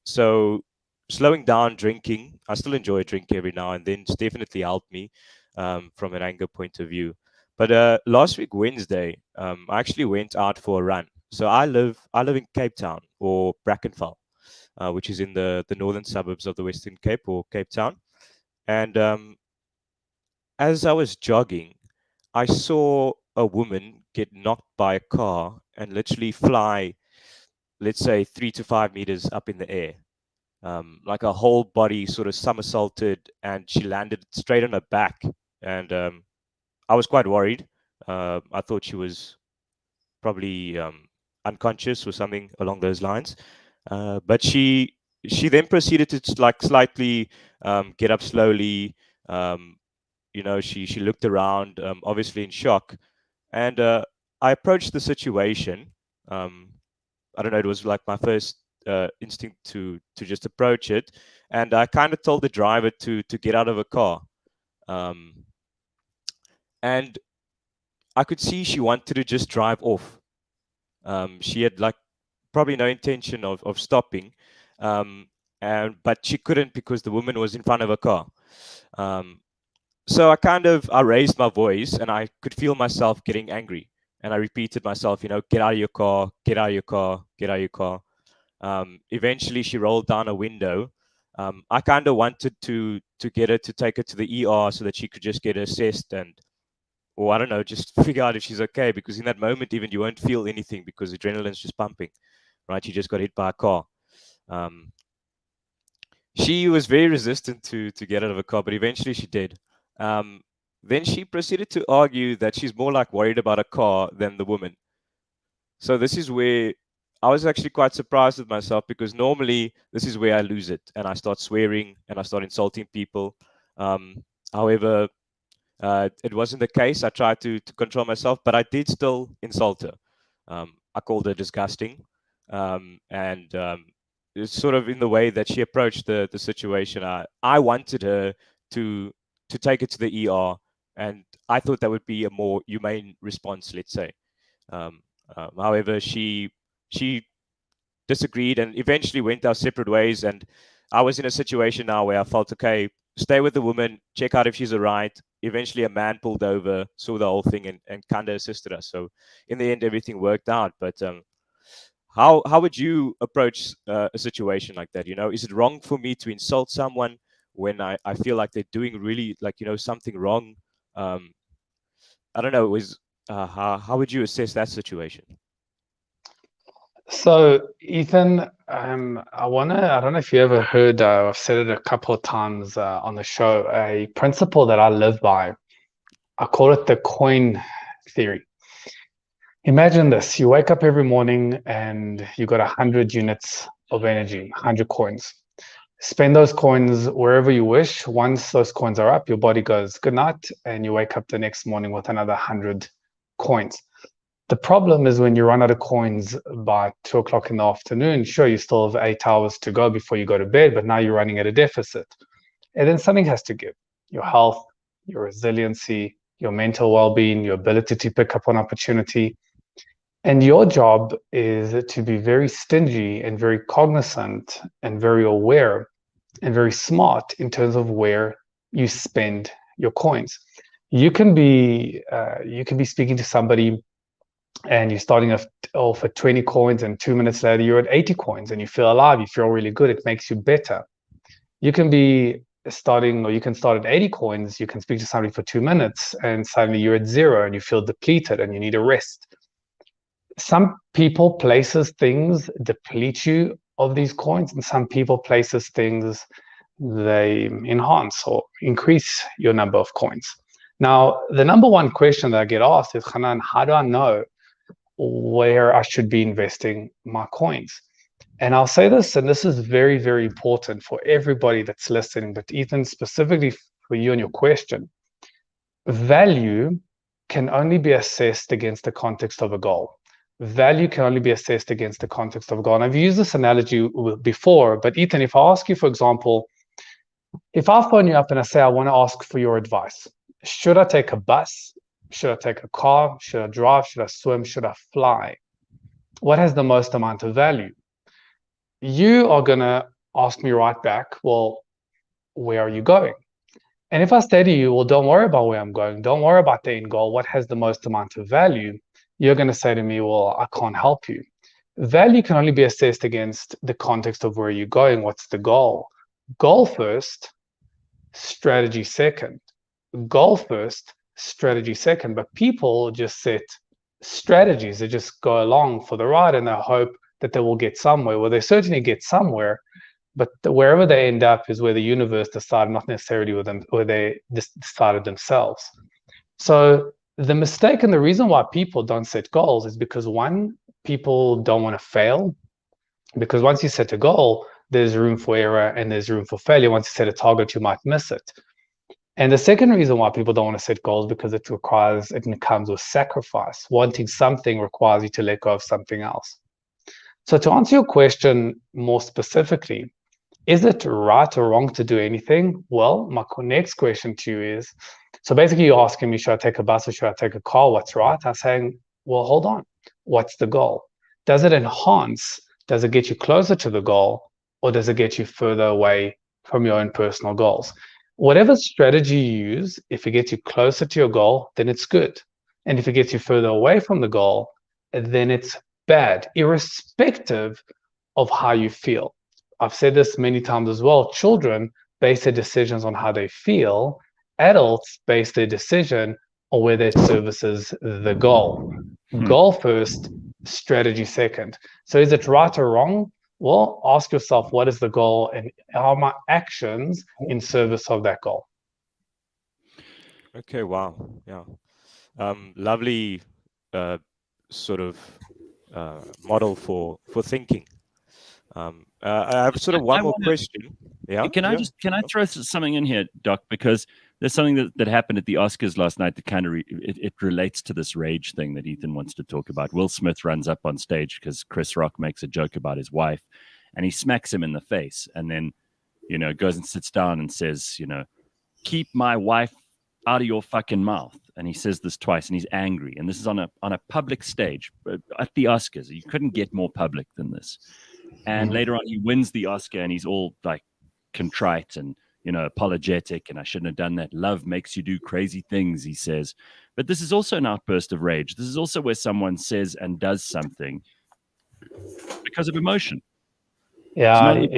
So slowing down drinking, I still enjoy drinking every now and then. It's definitely helped me from an anger point of view. But last week Wednesday, I actually went out for a run. So I live in Cape Town or Brackenfell, which is in the northern suburbs of the Western Cape or Cape Town. And as I was jogging, I saw a woman get knocked by a car and literally fly, let's say 3 to 5 meters up in the air. Like a whole body sort of somersaulted, and she landed straight on her back. And I was quite worried. I thought she was probably unconscious or something along those lines. But she then proceeded to like slightly get up slowly. She looked around, obviously in shock. And I approached the situation. I don't know, it was like my first instinct to just approach it, and I kind of told the driver to get out of a car, and I could see she wanted to just drive off. She had like probably no intention of stopping, but she couldn't because the woman was in front of a car. So I raised my voice, and I could feel myself getting angry. And I repeated myself, get out of your car, get out of your car, get out of your car. Eventually, she rolled down a window. I kind of wanted to get her to take her to the ER so that she could just get assessed or I don't know, just figure out if she's okay. Because in that moment, even you won't feel anything because adrenaline's just pumping, right? You just got hit by a car. She was very resistant to get out of a car, but eventually she did. Then she proceeded to argue that she's more like worried about a car than the woman. So this is where I was actually quite surprised with myself, because normally this is where I lose it and I start swearing and I start insulting people. However, it wasn't the case. I tried to control myself, but I did still insult her. I called her disgusting. And it's sort of in the way that she approached the situation. I wanted her to take it to the ER, and I thought that would be a more humane response, let's say. However, she disagreed and eventually went our separate ways. And I was in a situation now where I felt, okay, stay with the woman, check out if she's all right. Eventually, a man pulled over, saw the whole thing, and kind of assisted us. So in the end, everything worked out. But how would you approach a situation like that? Is it wrong for me to insult someone when I feel like they're doing really something wrong? I don't know. How would you assess that situation? So, Ethan, I don't know if you ever heard, I've said it a couple of times on the show, a principle that I live by. I call it the coin theory. Imagine this, you wake up every morning and you got 100 units of energy, 100 coins. Spend those coins wherever you wish. Once those coins are up, your body goes good night, and you wake up the next morning with another 100 coins. The problem is when you run out of coins by 2 o'clock in the afternoon, sure, you still have 8 hours to go before you go to bed, but now you're running at a deficit. And then something has to give. Your health, your resiliency, your mental well-being, your ability to pick up on opportunity. And your job is to be very stingy and very cognizant and very aware and very smart in terms of where you spend your coins. You can be speaking to somebody and you're starting off at 20 coins, and 2 minutes later you're at 80 coins and you feel alive, you feel really good, it makes you better. You can be starting, or you can start at 80 coins, you can speak to somebody for 2 minutes and suddenly you're at 0 and you feel depleted and you need a rest. Some people, places, things deplete you of these coins, and some people, places, things, they enhance or increase your number of coins. Now, the number one question that I get asked is, Hanan, how do I know where I should be investing my coins? And I'll say this, and this is very, very important for everybody that's listening, but Ethan, specifically for you and your question, value can only be assessed against the context of a goal. Value can only be assessed against the context of a goal. And I've used this analogy before, but Ethan, if I ask you, for example, if I phone you up and I say, I want to ask for your advice, should I take a bus? Should I take a car? Should I drive? Should I swim? Should I fly? What has the most amount of value? You are going to ask me right back, well, where are you going? And if I say to you, well, don't worry about where I'm going, don't worry about the end goal, what has the most amount of value? You're going to say to me, well, I can't help you. Value can only be assessed against the context of where you're going. What's the goal? Goal first, strategy second. Goal first, strategy second. But people just set strategies. They just go along for the ride and they hope that they will get somewhere. Well, they certainly get somewhere, but wherever they end up is where the universe decided, not necessarily with them, where they decided themselves. So the mistake and the reason why people don't set goals is because, one, people don't want to fail, because once you set a goal, there's room for error and there's room for failure. Once you set a target, you might miss it. And the second reason why people don't want to set goals, because it comes with sacrifice. Wanting something requires you to let go of something else. So to answer your question more specifically, is it right or wrong to do anything? Well, my next question to you is, so basically you're asking me, should I take a bus or should I take a car? What's right? I'm saying, well, hold on. What's the goal? Does it enhance? Does it get you closer to the goal? Or does it get you further away from your own personal goals? Whatever strategy you use, if it gets you closer to your goal, then it's good. And if it gets you further away from the goal, then it's bad, irrespective of how you feel. I've said this many times as well. Children base their decisions on how they feel. Adults base their decision on whether it services the goal. Goal first, strategy second. So is it right or wrong? Well, ask yourself, what is the goal and are my actions in service of that goal? Okay, wow. Yeah. Lovely sort of model for thinking. I have sort of one more question. Yeah. Can I throw something in here, Doc? Because there's something that happened at the Oscars last night that kind of it relates to this rage thing that Ethan wants to talk about. Will Smith runs up on stage because Chris Rock makes a joke about his wife, and he smacks him in the face, and then goes and sits down and says, keep my wife out of your fucking mouth. And he says this twice, and he's angry. And this is on a public stage at the Oscars. You couldn't get more public than this. And later on, he wins the Oscar, and he's all like contrite and apologetic. And I shouldn't have done that. Love makes you do crazy things, he says. But this is also an outburst of rage. This is also where someone says and does something because of emotion. Yeah,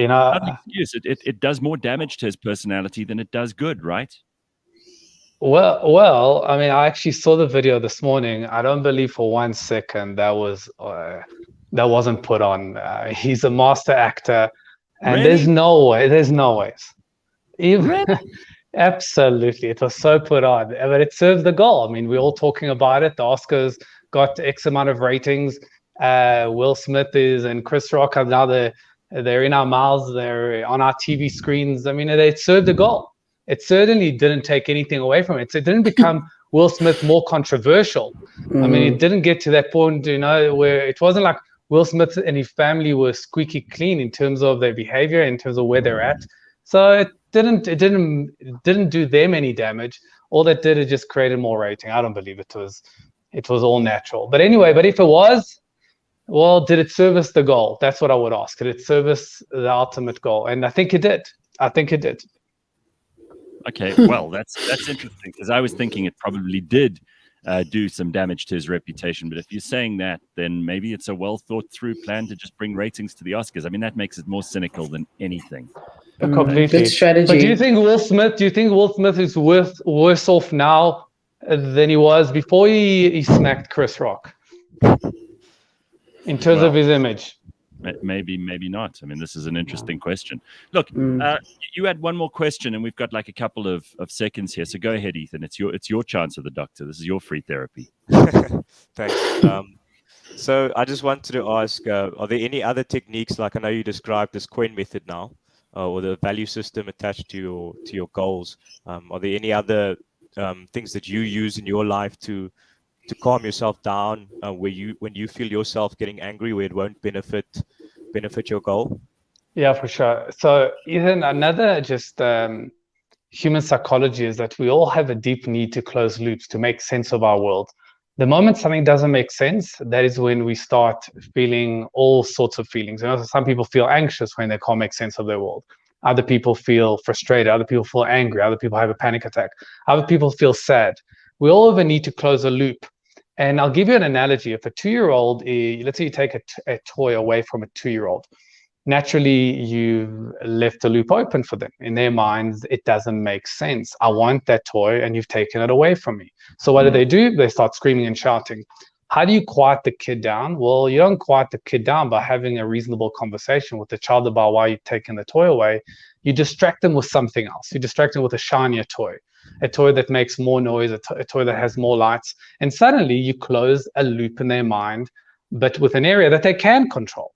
not an excuse. It does more damage to his personality than it does good, right? Well, I mean, I actually saw the video this morning. I don't believe for 1 second that wasn't put on. He's a master actor, and Really? there's no ways. Really? Absolutely, it was so put on, but it serves the goal. I mean, we're all talking about it. The Oscars got X amount of ratings. Will Smith is and Chris Rock are now they're in our mouths, they're on our TV screens. I mean, it served a goal. It certainly didn't take anything away from it. So it didn't become Will Smith more controversial. I mean, it didn't get to that point, where it wasn't like Will Smith and his family were squeaky clean in terms of their behavior, in terms of where they're at. So it didn't do them any damage. All that did, it just created more rating. I don't believe it was all natural. But anyway, but if it was, well, did it service the goal? That's what I would ask. Did it service the ultimate goal? And I think it did. Okay, well, that's interesting, because I was thinking it probably did do some damage to his reputation. But if you're saying that, then maybe it's a well thought through plan to just bring ratings to the Oscars. I mean, that makes it more cynical than anything. Completely. Good strategy. But do you think Will Smith is worse off now than he was before he smacked Chris Rock in terms of his image? Maybe not. I mean, this is an interesting question. Look, you had one more question, and we've got like a couple of seconds here. So go ahead, Ethan. It's your chance of the doctor. This is your free therapy. Thanks. So I just wanted to ask, are there any other techniques, like I know you described this coin method now, or the value system attached to your goals? Are there any other things that you use in your life to calm yourself down, when you feel yourself getting angry, where it won't benefit your goal? Yeah, for sure. So Ethan, another just human psychology is that we all have a deep need to close loops, to make sense of our world. The moment something doesn't make sense, that is when we start feeling all sorts of feelings. Some people feel anxious when they can't make sense of their world. Other people feel frustrated. Other people feel angry. Other people have a panic attack. Other people feel sad. We all have a need to close a loop. And I'll give you an analogy. If a 2-year-old, let's say you take a toy away from a 2-year-old, naturally you've left a loop open for them. In their minds, it doesn't make sense. I want that toy and you've taken it away from me. So what do? They start screaming and shouting. How do you quiet the kid down? Well, you don't quiet the kid down by having a reasonable conversation with the child about why you've taken the toy away. You distract them with something else. You distract them with a shinier toy, a toy that makes more noise, a toy that has more lights. And suddenly you close a loop in their mind, but with an area that they can control.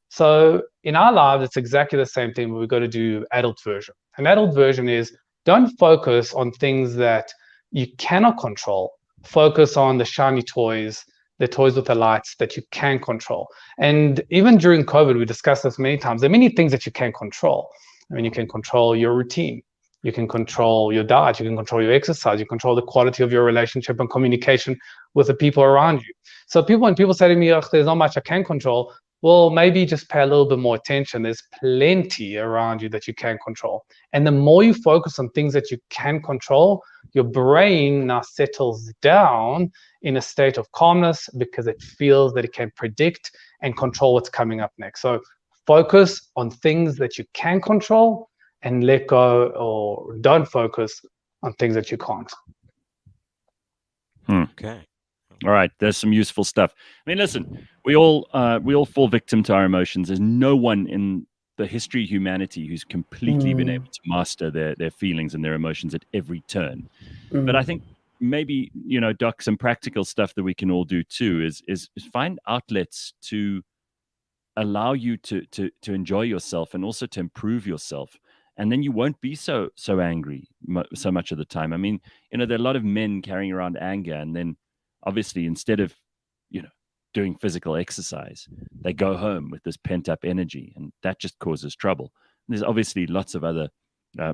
So in our lives, it's exactly the same thing, but we've got to do adult version. An adult version is, don't focus on things that you cannot control. Focus on the shiny toys, the toys with the lights that you can control. And even during COVID, we discussed this many times. There are many things that you can control. I mean, you can control your routine. You can control your diet. You can control your exercise. You control the quality of your relationship and communication with the people around you. So when people say to me, oh, there's not much I can control, well, maybe just pay a little bit more attention. There's plenty around you that you can control. And the more you focus on things that you can control, your brain now settles down in a state of calmness because it feels that it can predict and control what's coming up next. So focus on things that you can control and let go, or don't focus on things that you can't. Okay. All right, there's some useful stuff. I mean, listen, we all fall victim to our emotions. There's no one in the history of humanity who's completely been able to master their feelings and their emotions at every turn. But I think maybe, Doc, some practical stuff that we can all do too is find outlets to allow you to enjoy yourself and also to improve yourself. And then you won't be so angry so much of the time. I mean, there are a lot of men carrying around anger, and then obviously instead of doing physical exercise, they go home with this pent-up energy, and that just causes trouble. And there's obviously lots of other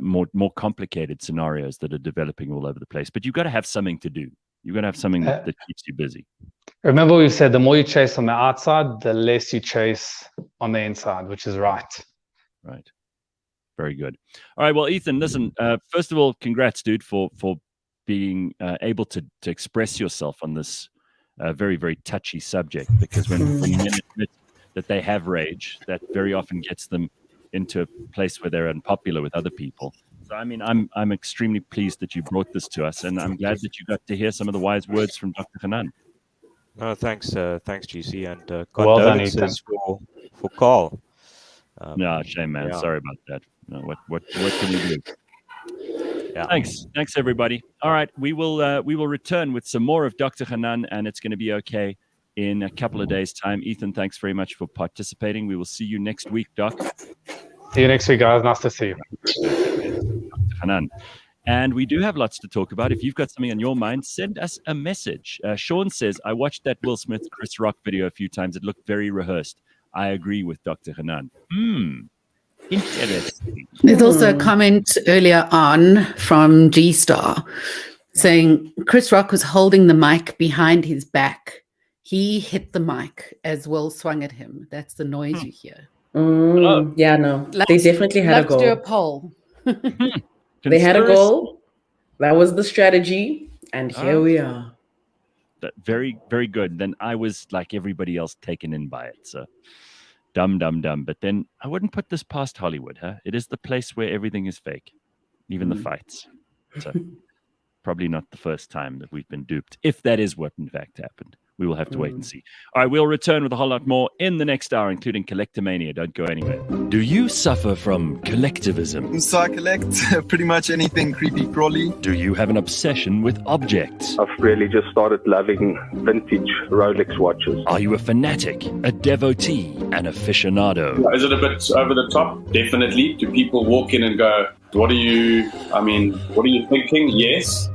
more complicated scenarios that are developing all over the place, but you've got to have something to do. You've got to have something that keeps you busy. Remember, we said the more you chase on the outside, the less you chase on the inside, which is right. Very good. All right, well, Ethan, listen, first of all, congrats, dude, for being able to express yourself on this very, very touchy subject, because when men admit that they have rage, that very often gets them into a place where they're unpopular with other people. So, I mean, I'm extremely pleased that you brought this to us, and I'm glad that you got to hear some of the wise words from Dr. Hanan. Thanks, GC, and well done, condolences for Carl. No, shame, man. Yeah. Sorry about that. No, what can you do? Yeah. Thanks everybody. All right, we will return with some more of Dr. Hanan, and it's going to be okay in a couple of days' time. Ethan, thanks very much for participating. We will see you next week, Doc. See you next week, guys. Nice to see you. Dr. Hanan. And we do have lots to talk about. If you've got something on your mind, send us a message. Sean says, I watched that Will Smith, Chris Rock video a few times. It looked very rehearsed. I agree with Dr. Hanan. Interesting. There's also a comment earlier on from G-Star saying Chris Rock was holding the mic behind his back. He hit the mic as Will swung at him. That's the noise you hear. Yeah, no. They definitely had a goal. Do a poll. They had a goal. That was the strategy. And here we are. Very, very good. Then I was like everybody else taken in by it. So dumb. But then I wouldn't put this past Hollywood, huh? It is the place where everything is fake, even the fights. So probably not the first time that we've been duped, if that is what in fact happened. We will have to wait and see. All right, we'll return with a whole lot more in the next hour, including Collectomania. Don't go anywhere. Do you suffer from collectivism? So I collect pretty much anything creepy crawly. Do you have an obsession with objects? I've really just started loving vintage Rolex watches. Are you a fanatic, a devotee, an aficionado? Is it a bit over the top? Definitely. Do people walk in and go, what are you thinking? Yes.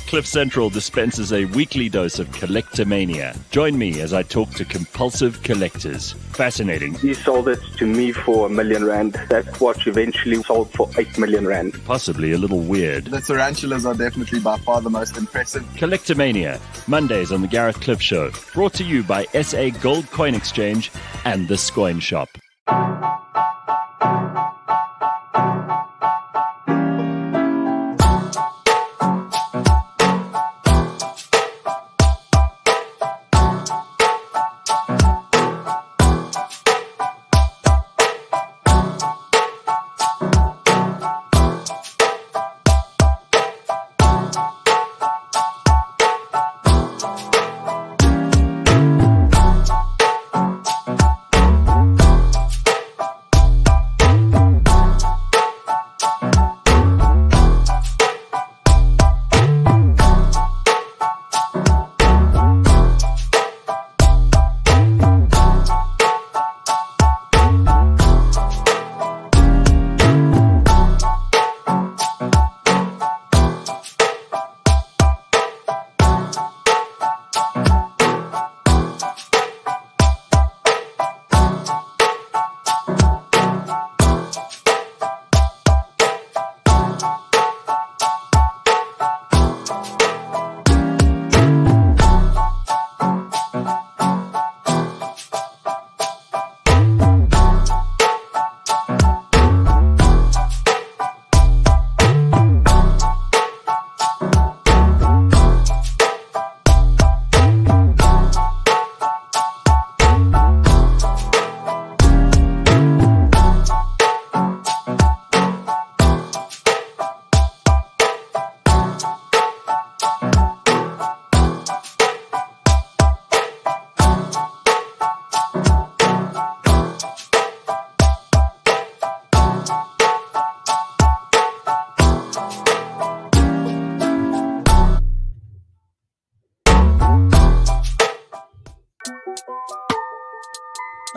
Cliff Central dispenses a weekly dose of Collectomania. Join me as I talk to compulsive collectors. Fascinating. He sold it to me for R1 million. That watch eventually sold for R8 million. Possibly a little weird. The tarantulas are definitely by far the most impressive. Collectomania, Mondays on the Gareth Cliff Show. Brought to you by SA Gold Coin Exchange and the Scoin Shop.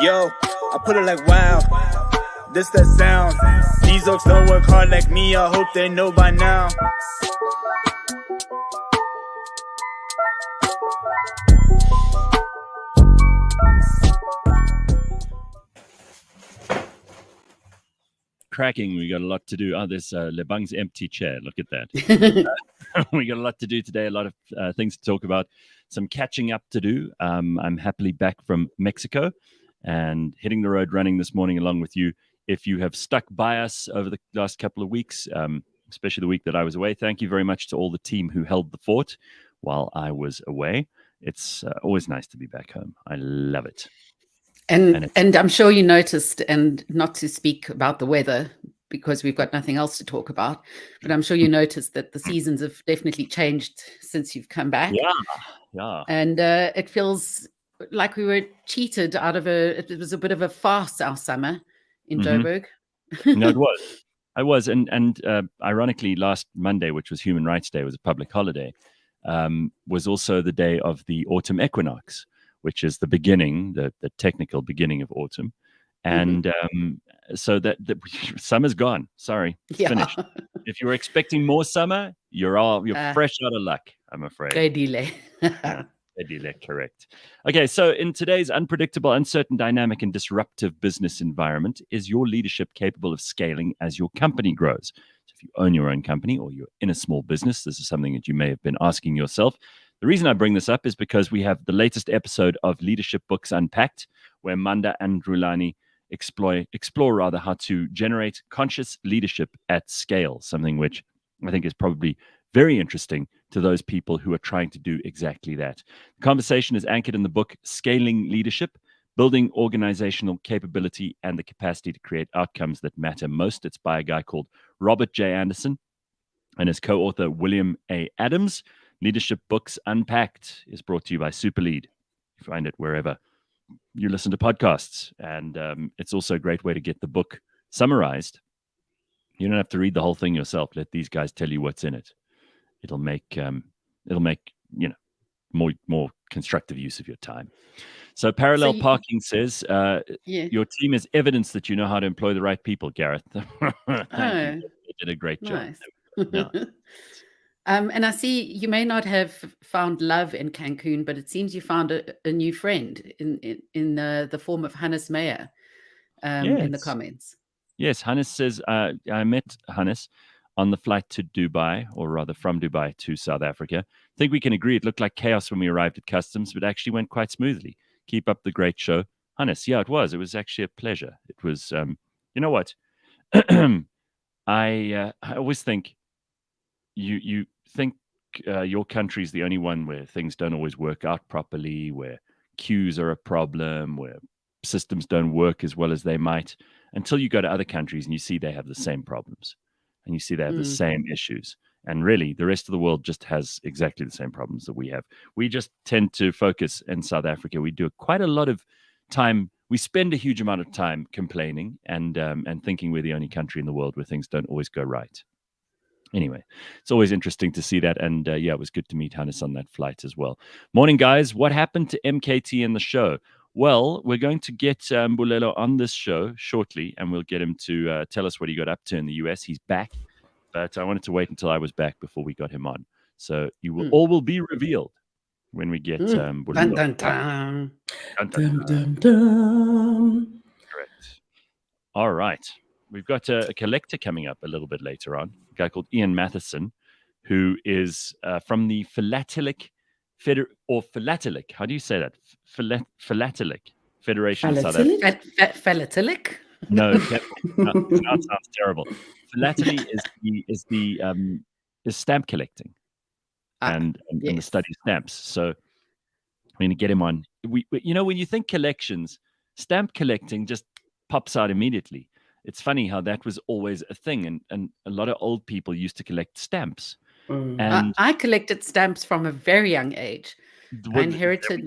Yo, I put it like wow, this that sound. These oaks don't work hard like me, I hope they know by now. Cracking, we got a lot to do. Oh, there's Lebang's empty chair. Look at that. We got a lot to do today, a lot of things to talk about, some catching up to do. I'm happily back from Mexico and hitting the road running this morning along with you. If you have stuck by us over the last couple of weeks, especially the week that I was away, thank you very much to all the team who held the fort while I was away. It's always nice to be back home. I love it. And I'm sure you noticed, and not to speak about the weather because we've got nothing else to talk about, but I'm sure you noticed that the seasons have definitely changed since you've come back. Yeah. And it feels like we were cheated out of it was a bit of a farce, our summer in Joburg. No, it was. I was, and ironically, last Monday, which was Human Rights Day, was a public holiday, was also the day of the autumn equinox, which is the beginning, the technical beginning of autumn, and so that summer's gone. Sorry, it's finished. If you were expecting more summer, you're fresh out of luck, I'm afraid. Correct. Okay, so in today's unpredictable, uncertain, dynamic, and disruptive business environment, is your leadership capable of scaling as your company grows? So if you own your own company or you're in a small business, this is something that you may have been asking yourself. The reason I bring this up is because we have the latest episode of Leadership Books Unpacked, where Manda and Rulani explore how to generate conscious leadership at scale, something which I think is probably very interesting to those people who are trying to do exactly that. The conversation is anchored in the book Scaling Leadership, Building Organizational Capability and the Capacity to Create Outcomes That Matter Most. It's by a guy called Robert J. Anderson and his co-author William A. Adams. Leadership Books Unpacked is brought to you by Superlead. You find it wherever you listen to podcasts. And it's also a great way to get the book summarized. You don't have to read the whole thing yourself. Let these guys tell you what's in it. It'll make more constructive use of your time. So Parallel Parking says your team is evidence that you know how to employ the right people, Gareth. Thank you. You did a great job. Nice. And I see you may not have found love in Cancun, but it seems you found a new friend in the form of Hannes Meyer in the comments. Yes, Hannes says, I met Hannes on the flight to Dubai, or rather from Dubai to South Africa. I think we can agree it looked like chaos when we arrived at customs, but actually went quite smoothly. Keep up the great show. Hannes, yeah, it was. It was actually a pleasure. It was, you know what? I always think you think your country's the only one where things don't always work out properly, where queues are a problem, where systems don't work as well as they might, until you go to other countries and you see they have the same problems and you see they have the same issues. And really, the rest of the world just has exactly the same problems that we have. We just tend to focus in South Africa. We do quite a lot of time. We spend a huge amount of time complaining and thinking we're the only country in the world where things don't always go right. Anyway, it's always interesting to see that. And yeah, it was good to meet Hannes on that flight as well. Morning, guys. What happened to MKT in the show? Well, we're going to get Mbulelo on this show shortly, and we'll get him to tell us what he got up to in the US. He's back, but I wanted to wait until I was back before we got him on. So you will all will be revealed when we get Mbulelo. Dun, dun, dun. Dun, dun, dun. Dum, dum. Correct. All right. We've got a collector coming up a little bit later on, a guy called Ian Matheson, who is from the Philatelic Philatelic. How do you say that? Philatelic Federation of South Africa. Philatelic? No, that sounds terrible. Philately is stamp collecting and the study of stamps. So I'm going to get him on. We when you think collections, stamp collecting just pops out immediately. It's funny how that was always a thing, and a lot of old people used to collect stamps. And I collected stamps from a very young age. I inherited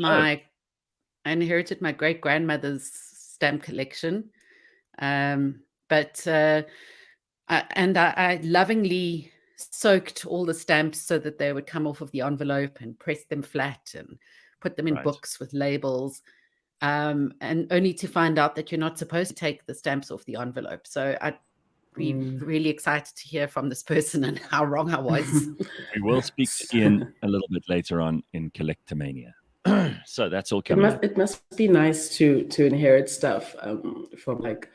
my great grandmother's stamp collection, but I lovingly soaked all the stamps so that they would come off of the envelope and press them flat and put them in books with labels, and only to find out that you're not supposed to take the stamps off the envelope. So I'd be really excited to hear from this person and how wrong I was. We will speak to Ian a little bit later on in Collectomania. So that's all coming. It must be nice to inherit stuff from like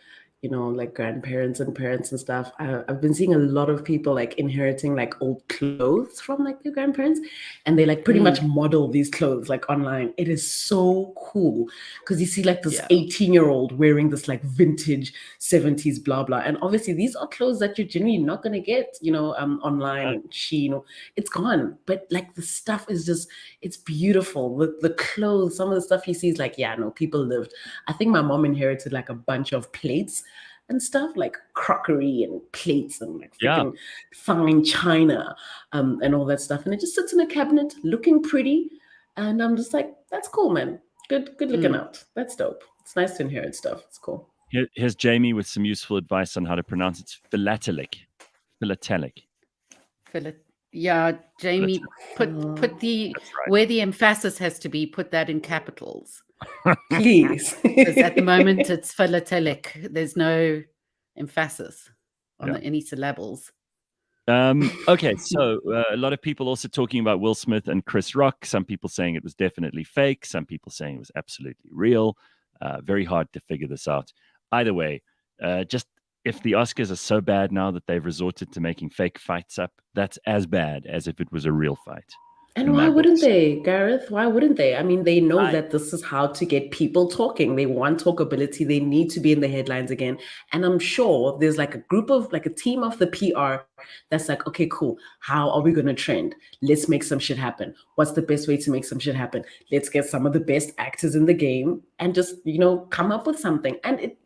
grandparents and parents and stuff. I've been seeing a lot of people like inheriting like old clothes from like their grandparents, and they like pretty much model these clothes like online. It is so cool because you see like this 18-year-old wearing this like vintage 70s blah blah, and obviously these are clothes that you're generally not gonna get online. Shein, it's gone, but like the stuff is just, it's beautiful. The clothes, some of the stuff you see is like, people lived. I think my mom inherited like a bunch of plates and stuff, like crockery and plates and like freaking fine china and all that stuff, and it just sits in a cabinet looking pretty, and I'm just like, that's cool, man. Good looking out. That's dope. It's nice to inherit stuff. It's cool. Here's Jamie with some useful advice on how to pronounce it. It's philatelic. Yeah, Jamie, put the where the emphasis has to be, put that in capitals. Please. Because at the moment it's philatelic. There's no emphasis on any syllables. Okay, so a lot of people also talking about Will Smith and Chris Rock. Some people saying it was definitely fake. Some people saying it was absolutely real. Very hard to figure this out. Either way, just if the Oscars are so bad now that they've resorted to making fake fights up, that's as bad as if it was a real fight. And why wouldn't they, Gareth? Why wouldn't they? I mean, they know that this is how to get people talking. They want talkability. They need to be in the headlines again. And I'm sure there's like a team of the PR that's like, okay, cool. How are we going to trend? Let's make some shit happen. What's the best way to make some shit happen? Let's get some of the best actors in the game and just, come up with something. And it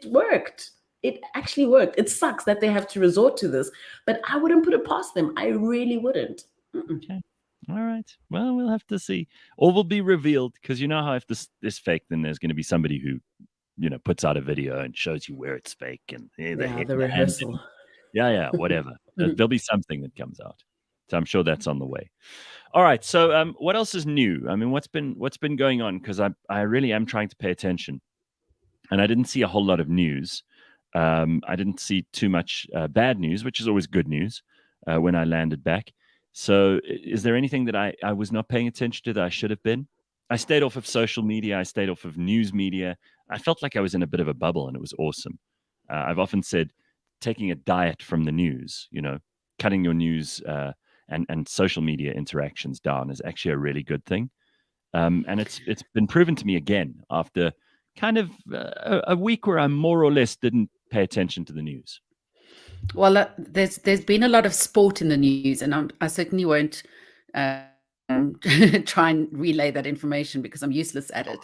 worked. It actually worked. It sucks that they have to resort to this, but I wouldn't put it past them. I really wouldn't. Okay. All right. Well, we'll have to see. Or will be revealed, because you know how if this is fake, then there's going to be somebody who, puts out a video and shows you where it's fake and the rehearsal. Whatever. There'll be something that comes out. So I'm sure that's on the way. All right. So what else is new? I mean, what's been going on? Because I really am trying to pay attention, and I didn't see a whole lot of news. I didn't see too much bad news, which is always good news when I landed back. So is there anything that I was not paying attention to that I should have been? I stayed off of social media. I stayed off of news media. I felt like I was in a bit of a bubble, and it was awesome. I've often said taking a diet from the news, cutting your news and social media interactions down is actually a really good thing. And it's been proven to me again after kind of a week where I more or less didn't pay attention to the news. Well, there's been a lot of sport in the news, and I certainly won't try and relay that information because I'm useless at it.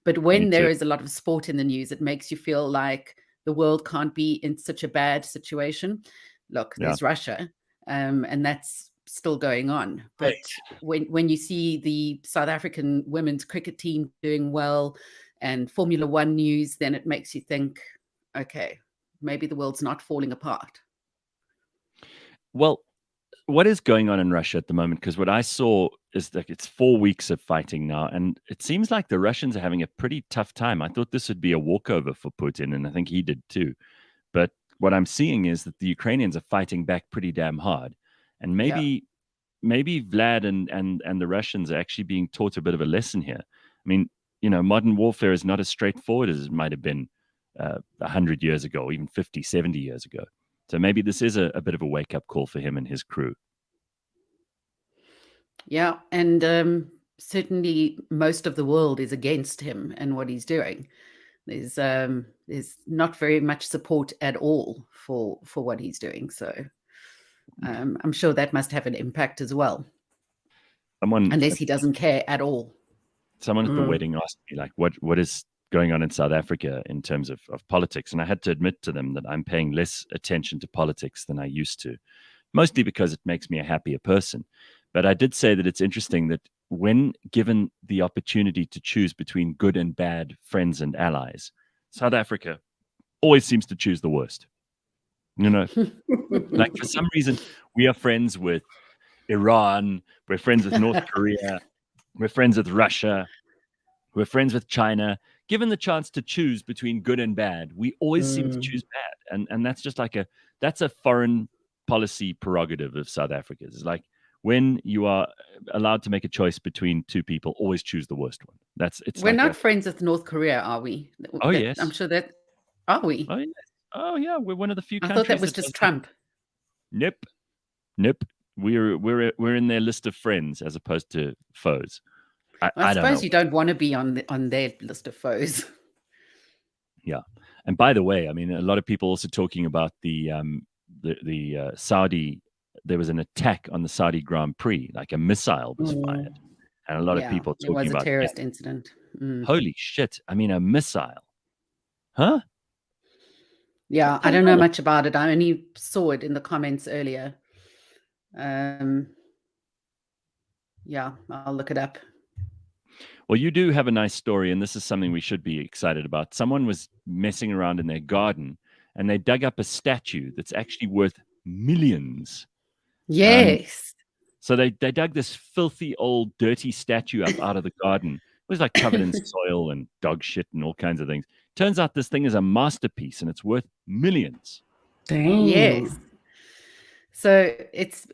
But when there is a lot of sport in the news, it makes you feel like the world can't be in such a bad situation. Look, there's Russia, and that's still going on. But when you see the South African women's cricket team doing well and Formula One news, then it makes you think, okay, maybe the world's not falling apart. Well, what is going on in Russia at the moment? Because what I saw is that it's 4 weeks of fighting now, and it seems like the Russians are having a pretty tough time. I thought this would be a walkover for Putin, and I think he did too. But what I'm seeing is that the Ukrainians are fighting back pretty damn hard. And maybe Vlad and the Russians are actually being taught a bit of a lesson here. I mean, modern warfare is not as straightforward as it might have been 100 years ago, even 50, 70 years ago. So maybe this is a bit of a wake-up call for him and his crew. Yeah, and certainly most of the world is against him and what he's doing. There's not very much support at all for what he's doing. So I'm sure that must have an impact as well. Unless he doesn't care at all. Someone at the wedding asked me, like, what is going on in South Africa in terms of politics? And I had to admit to them that I'm paying less attention to politics than I used to, mostly because it makes me a happier person. But I did say that it's interesting that when given the opportunity to choose between good and bad friends and allies, South Africa always seems to choose the worst. Like for some reason, we are friends with Iran, we're friends with North Korea, we're friends with Russia, we're friends with China. Given the chance to choose between good and bad, we always seem to choose bad. And that's just that's a foreign policy prerogative of South Africa. It's like when you are allowed to make a choice between two people, always choose the worst one. We're not friends with North Korea, are we? Oh, yes. I'm sure that, are we? Oh, yes. Oh, yeah. We're one of the few countries. I thought that was just Trump. Nope. We're in their list of friends as opposed to foes. I suppose you don't want to be on their list of foes. Yeah, and by the way, I mean a lot of people also talking about the Saudi. There was an attack on the Saudi Grand Prix, like a missile was fired, and a lot of people talking about it was a terrorist incident. Holy shit! I mean, a missile, huh? Yeah, I don't know much about it. I only saw it in the comments earlier. Yeah, I'll look it up. Well, you do have a nice story, and this is something we should be excited about. Someone was messing around in their garden, and they dug up a statue that's actually worth millions. Yes. So they dug this filthy old dirty statue up out of the garden. It was like covered in soil and dog shit and all kinds of things. Turns out this thing is a masterpiece, and it's worth millions. Dang. Yes. So it's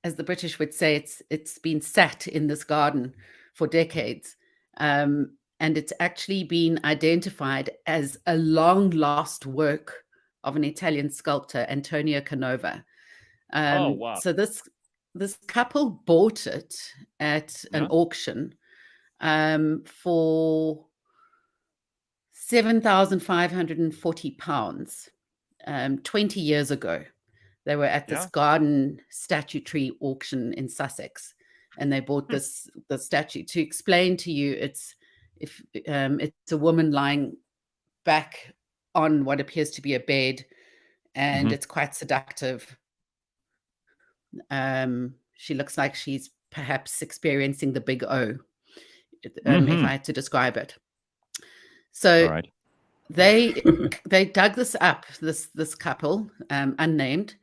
as the British would say, it's been sat in this garden for decades. And it's actually been identified as a long lost work of an Italian sculptor, Antonio Canova. Oh, wow. So this couple bought it at an auction for £7,540 20 years ago. They were at this garden statuary auction in Sussex, and they bought the statue. To explain to you, it's a woman lying back on what appears to be a bed, and it's quite seductive. She looks like she's perhaps experiencing the big O, if I had to describe it. So they dug this up, this couple, unnamed.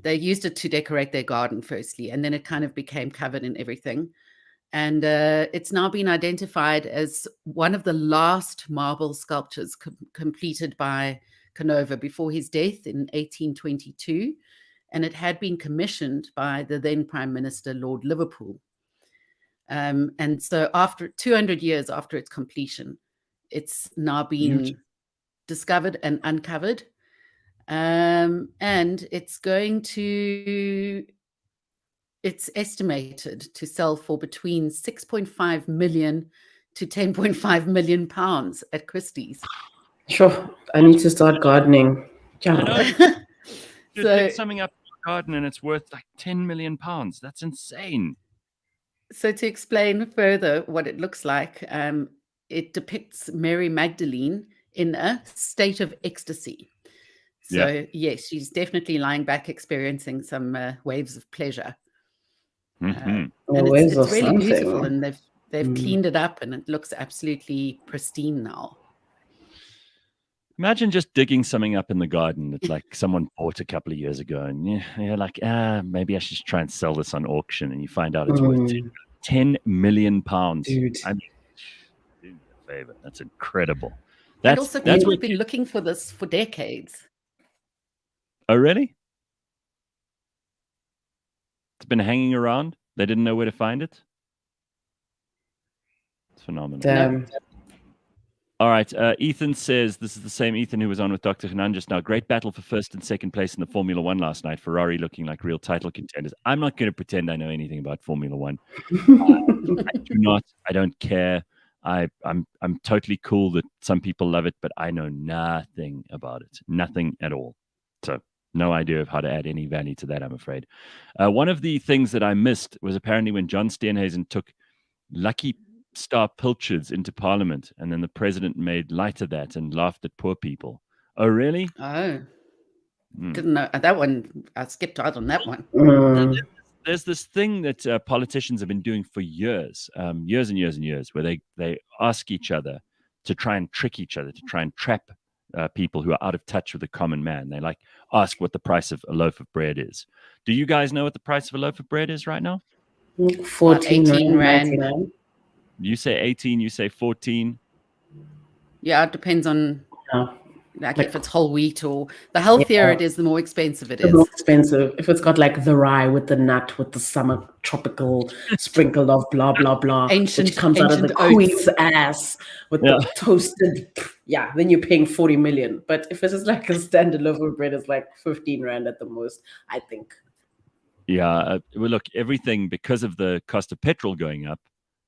They used it to decorate their garden firstly, and then it kind of became covered in everything. And it's now been identified as one of the last marble sculptures completed by Canova before his death in 1822. And it had been commissioned by the then Prime Minister, Lord Liverpool. And so after 200 years after its completion, it's now been discovered and uncovered. And it's estimated to sell for between 6.5 million to 10.5 million pounds at Christie's. Sure. I need to start gardening. Dude, summing up garden and it's worth like 10 million pounds. That's insane. So to explain further what it looks like, it depicts Mary Magdalene in a state of ecstasy. So yes, she's definitely lying back experiencing some waves of pleasure. And it's really beautiful, and they've cleaned it up, and it looks absolutely pristine now. Imagine just digging something up in the garden that like someone bought a couple of years ago, and you're like, maybe I should try and sell this on auction, and you find out it's worth 10 million pounds. Dude. I mean, do me a favor. That's incredible. And also, people have been looking for this for decades. Oh, really? It's been hanging around. They didn't know where to find it. It's phenomenal. Damn. All right. Ethan says, this is the same Ethan who was on with Dr. Hanan just now. Great battle for first and second place in the Formula One last night. Ferrari looking like real title contenders. I'm not going to pretend I know anything about Formula One. I do not. I don't care. I'm totally cool that some people love it, but I know nothing about it. Nothing at all. So no idea of how to add any value to that, I'm afraid. One of the things that I missed was apparently when John Steenhuisen took Lucky Star pilchards into Parliament, and then the president made light of that and laughed at poor people. Oh, really? Oh, didn't know that one. I skipped out on that one. There's this thing that politicians have been doing for years, years and years and years, where they ask each other to try and trick each other, to try and trap people who are out of touch with the common man. They like ask what the price of a loaf of bread is. Do you guys know what the price of a loaf of bread is right now? 18 rand. You say 18, you say 14. Yeah, it depends on like if it's whole wheat, or the healthier it is, the more expensive it is. The more expensive. If it's got like the rye with the nut, with the summer tropical sprinkled of blah, blah, blah, which comes out of the queen's ass with the toasted, then you're paying 40 million. But if it's just like a standard loaf of bread, it's like 15 rand at the most, I think. Yeah, well, look, everything, because of the cost of petrol going up,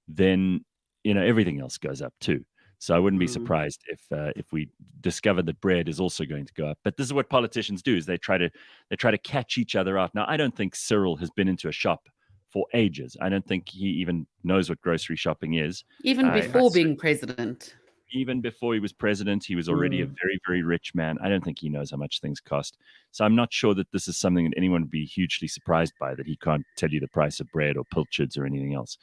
then everything else goes up too. So I wouldn't be surprised if we discover that bread is also going to go up. But this is what politicians do: is they try to catch each other out. Now, I don't think Cyril has been into a shop for ages. I don't think he even knows what grocery shopping is. Even before being president. Even before he was president, he was already a very, very rich man. I don't think he knows how much things cost. So I'm not sure that this is something that anyone would be hugely surprised by, that he can't tell you the price of bread or pilchards or anything else.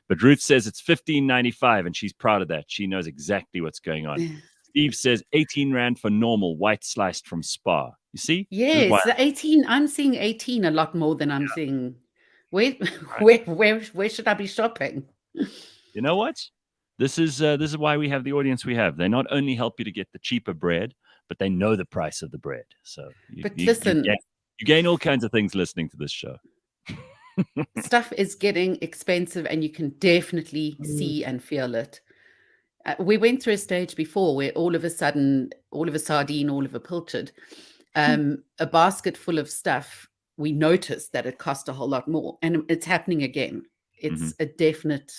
But Ruth says it's $15.95, and she's proud of that. She knows exactly what's going on. Steve says 18 Rand for normal, white sliced from Spar. You see? Yes, the 18. I'm seeing 18 a lot more than I'm seeing. Where should I be shopping? You know what? This is why we have the audience we have. They not only help you to get the cheaper bread, but they know the price of the bread. So listen, you gain all kinds of things listening to this show. Stuff is getting expensive, and you can definitely see and feel it. We went through a stage before where all of a sudden, all of a sardine, all of a pilchard, a basket full of stuff, we noticed that it cost a whole lot more. And it's happening again. It's a definite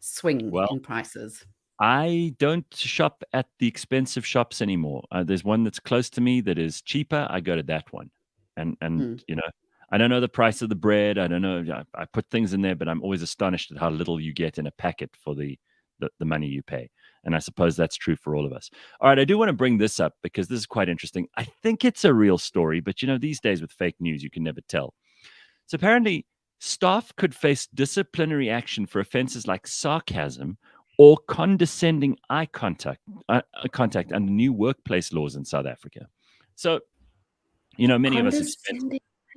swing in prices. I don't shop at the expensive shops anymore. There's one that's close to me that is cheaper. I go to that one. And you know, I don't know the price of the bread. I don't know. I put things in there, but I'm always astonished at how little you get in a packet for the money you pay. And I suppose that's true for all of us. All right, I do want to bring this up because this is quite interesting. I think it's a real story, but you know, these days with fake news, you can never tell. So apparently, staff could face disciplinary action for offenses like sarcasm or condescending eye contact under new workplace laws in South Africa. So, you know, many of us have spent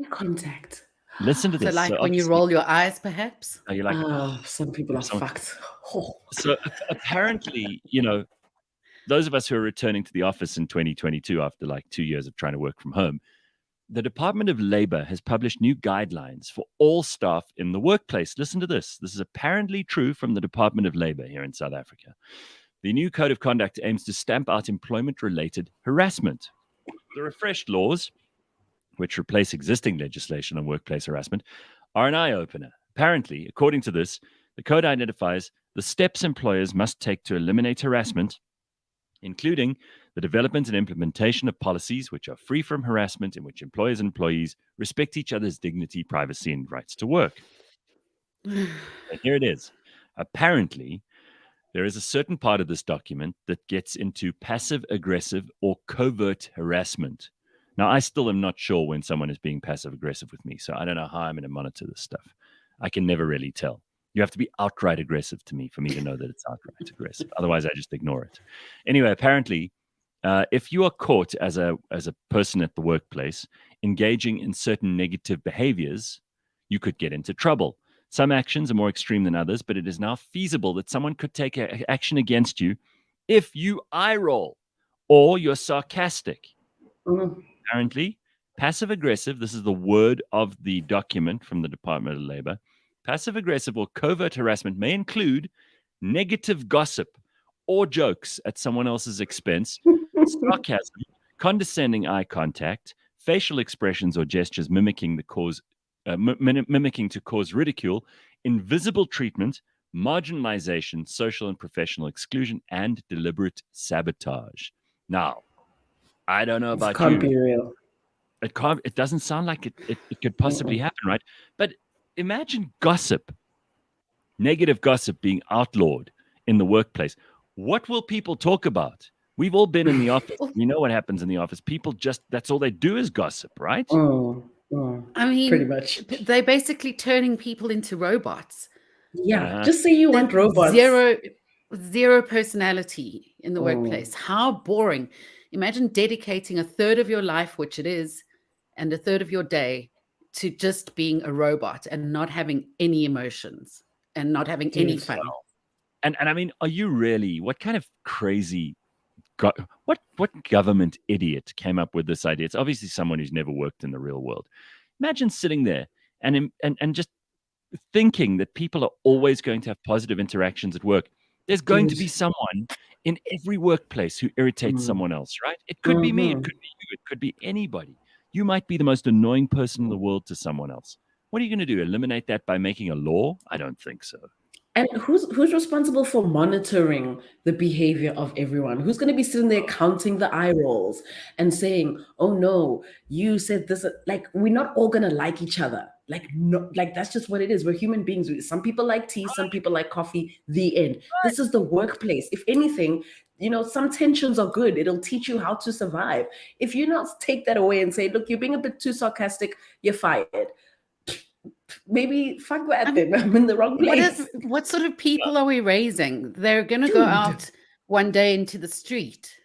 contact. Listen to this. So like when you roll your eyes, perhaps? Are you like, some people are fucked. So apparently, you know, those of us who are returning to the office in 2022 after like 2 years of trying to work from home, the Department of Labor has published new guidelines for all staff in the workplace. Listen to this. This is apparently true from the Department of Labor here in South Africa. The new code of conduct aims to stamp out employment-related harassment. The refreshed laws, which replace existing legislation on workplace harassment, are an eye-opener. Apparently, according to this, the code identifies the steps employers must take to eliminate harassment, including the development and implementation of policies which are free from harassment, in which employers and employees respect each other's dignity, privacy, and rights to work. And here it is. Apparently, there is a certain part of this document that gets into passive-aggressive or covert harassment. Now, I still am not sure when someone is being passive-aggressive with me, so I don't know how I'm going to monitor this stuff. I can never really tell. You have to be outright aggressive to me for me to know that it's outright aggressive. Otherwise, I just ignore it. Anyway, apparently, if you are caught as a person at the workplace engaging in certain negative behaviors, you could get into trouble. Some actions are more extreme than others, but it is now feasible that someone could take action against you if you eye roll or you're sarcastic. Apparently, passive-aggressive, this is the word of the document from the Department of Labor, passive-aggressive or covert harassment may include negative gossip or jokes at someone else's expense, sarcasm, condescending eye contact, facial expressions or gestures mimicking to cause ridicule, invisible treatment, marginalization, social and professional exclusion, and deliberate sabotage. Now, I don't know about it can't be real. It doesn't sound like it could possibly happen, right? But imagine gossip, negative gossip being outlawed in the workplace. What will people talk about? We've all been in the office. We know what happens in the office. People that's all they do is gossip, right? I mean, pretty much. They're basically turning people into robots. Yeah, just say you want robots. Zero personality in the workplace. How boring. Imagine dedicating a third of your life, which it is, and a third of your day to just being a robot and not having any emotions and not having any fun. And I mean, are you really, what kind of crazy, what government idiot came up with this idea? It's obviously someone who's never worked in the real world. Imagine sitting there and just thinking that people are always going to have positive interactions at work. There's going to be someone in every workplace who irritates someone else, right? It could be me, it could be you, it could be anybody. You might be the most annoying person in the world to someone else. What are you going to do? Eliminate that by making a law? I don't think so. And who's responsible for monitoring the behavior of everyone? Who's going to be sitting there counting the eye rolls and saying, "Oh no, you said this"? Like, we're not all going to like each other. Like, no, like that's just what it is. We're human beings. Some people like tea, some people like coffee. The end. This is the workplace. If anything, you know, some tensions are good. It'll teach you how to survive. If you not take that away and say, "Look, you're being a bit too sarcastic, you're fired." maybe fuck that then. I'm in the wrong place. What sort of people are we raising? They're going to go out one day into the street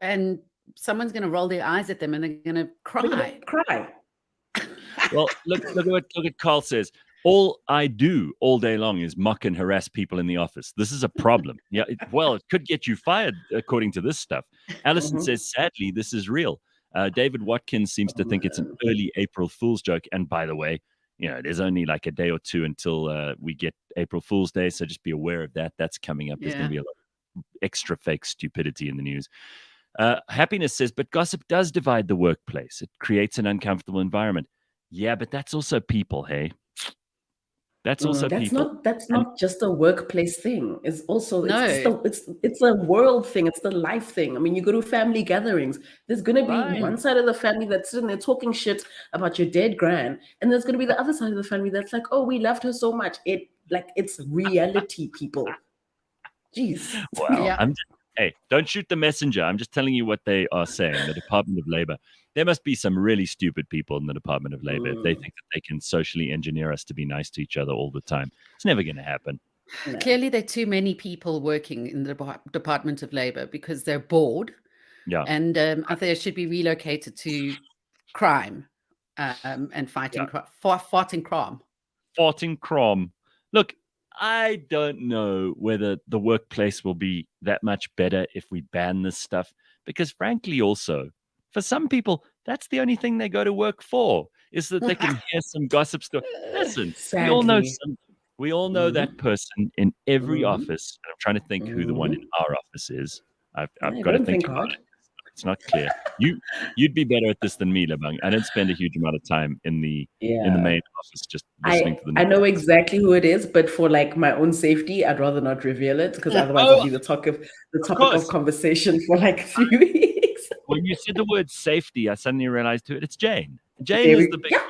and someone's going to roll their eyes at them and they're going to cry. Well, look at Carl says. All I do all day long is mock and harass people in the office. This is a problem. Yeah, it could get you fired according to this stuff. Allison says, sadly, this is real. David Watkins seems to think it's an early April Fool's joke. And by the way, there's only like a day or two until we get April Fool's Day. So just be aware of that. That's coming up. There's going to be a lot of extra fake stupidity in the news. Happiness says, but gossip does divide the workplace. It creates an uncomfortable environment. Yeah, but that's also people, hey? That's also people. That's not just a workplace thing. It's also it's a world thing. It's the life thing. I mean, you go to family gatherings. There's gonna be one side of the family that's sitting there talking shit about your dead gran, and there's gonna be the other side of the family that's like, oh, we loved her so much. It's reality, people. Jeez. Wow. Hey, don't shoot the messenger. I'm just telling you what they are saying. The Department of Labor. There must be some really stupid people in the Department of Labor if they think that they can socially engineer us to be nice to each other all the time. It's never going to happen. No. Clearly, there are too many people working in the Department of Labor because they're bored. Yeah. And they should be relocated to crime and fighting crime. Fighting crime. Look, I don't know whether the workplace will be that much better if we ban this stuff, because frankly, also, for some people, that's the only thing they go to work for, is that they can hear some gossip story. Listen, we all know that person in every office. I'm trying to think who the one in our office is. I've got to think about it. It's not clear. You'd be better at this than me, Lebang. I don't spend a huge amount of time in the main office just listening to the news. I know exactly who it is, but for like my own safety, I'd rather not reveal it because otherwise it'll be the topic of conversation for like 3 weeks. When you said the word safety, I suddenly realized it's Jane. Jane is the big one.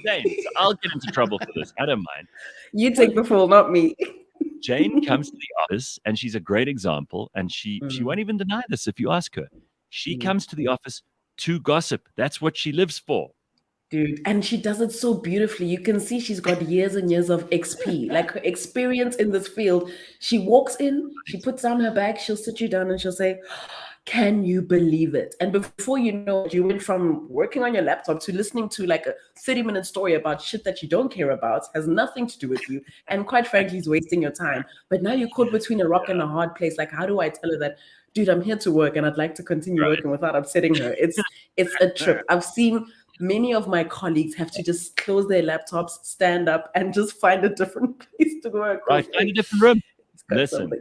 Jane. So I'll get into trouble for this. I don't mind. You take the fall, not me. Jane comes to the office and she's a great example, and she won't even deny this if you ask her. She comes to the office to gossip. That's what she lives for. Dude, and she does it so beautifully. You can see she's got years and years of XP, like her experience in this field. She walks in, she puts down her bag, she'll sit you down and she'll say, can you believe it? And before you know it, you went from working on your laptop to listening to like a 30-minute story about shit that you don't care about, has nothing to do with you, and quite frankly is wasting your time. But now you're caught between a rock and a hard place. Like, how do I tell her that, dude, I'm here to work and I'd like to continue working without upsetting her? It's a trip. I've seen many of my colleagues have to just close their laptops, stand up, and just find a different place to work. Right, find a different room. Listen,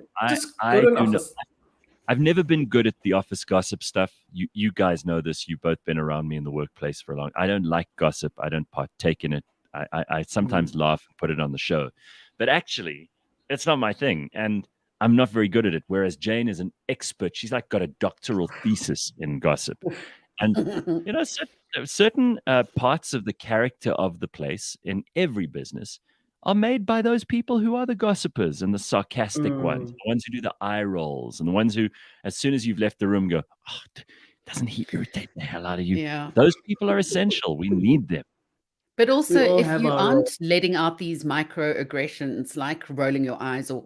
I've never been good at the office gossip stuff. You guys know this. You've both been around me in the workplace for a long. I don't like gossip. I don't partake in it. I sometimes laugh and put it on the show, but actually, it's not my thing, and I'm not very good at it. Whereas Jane is an expert. She's like got a doctoral thesis in gossip, and certain parts of the character of the place in every business are made by those people who are the gossipers and the sarcastic ones, the ones who do the eye rolls, and the ones who, as soon as you've left the room, go, oh, doesn't he irritate the hell out of you? Yeah. Those people are essential. We need them. But also, if you aren't letting out these microaggressions, like rolling your eyes or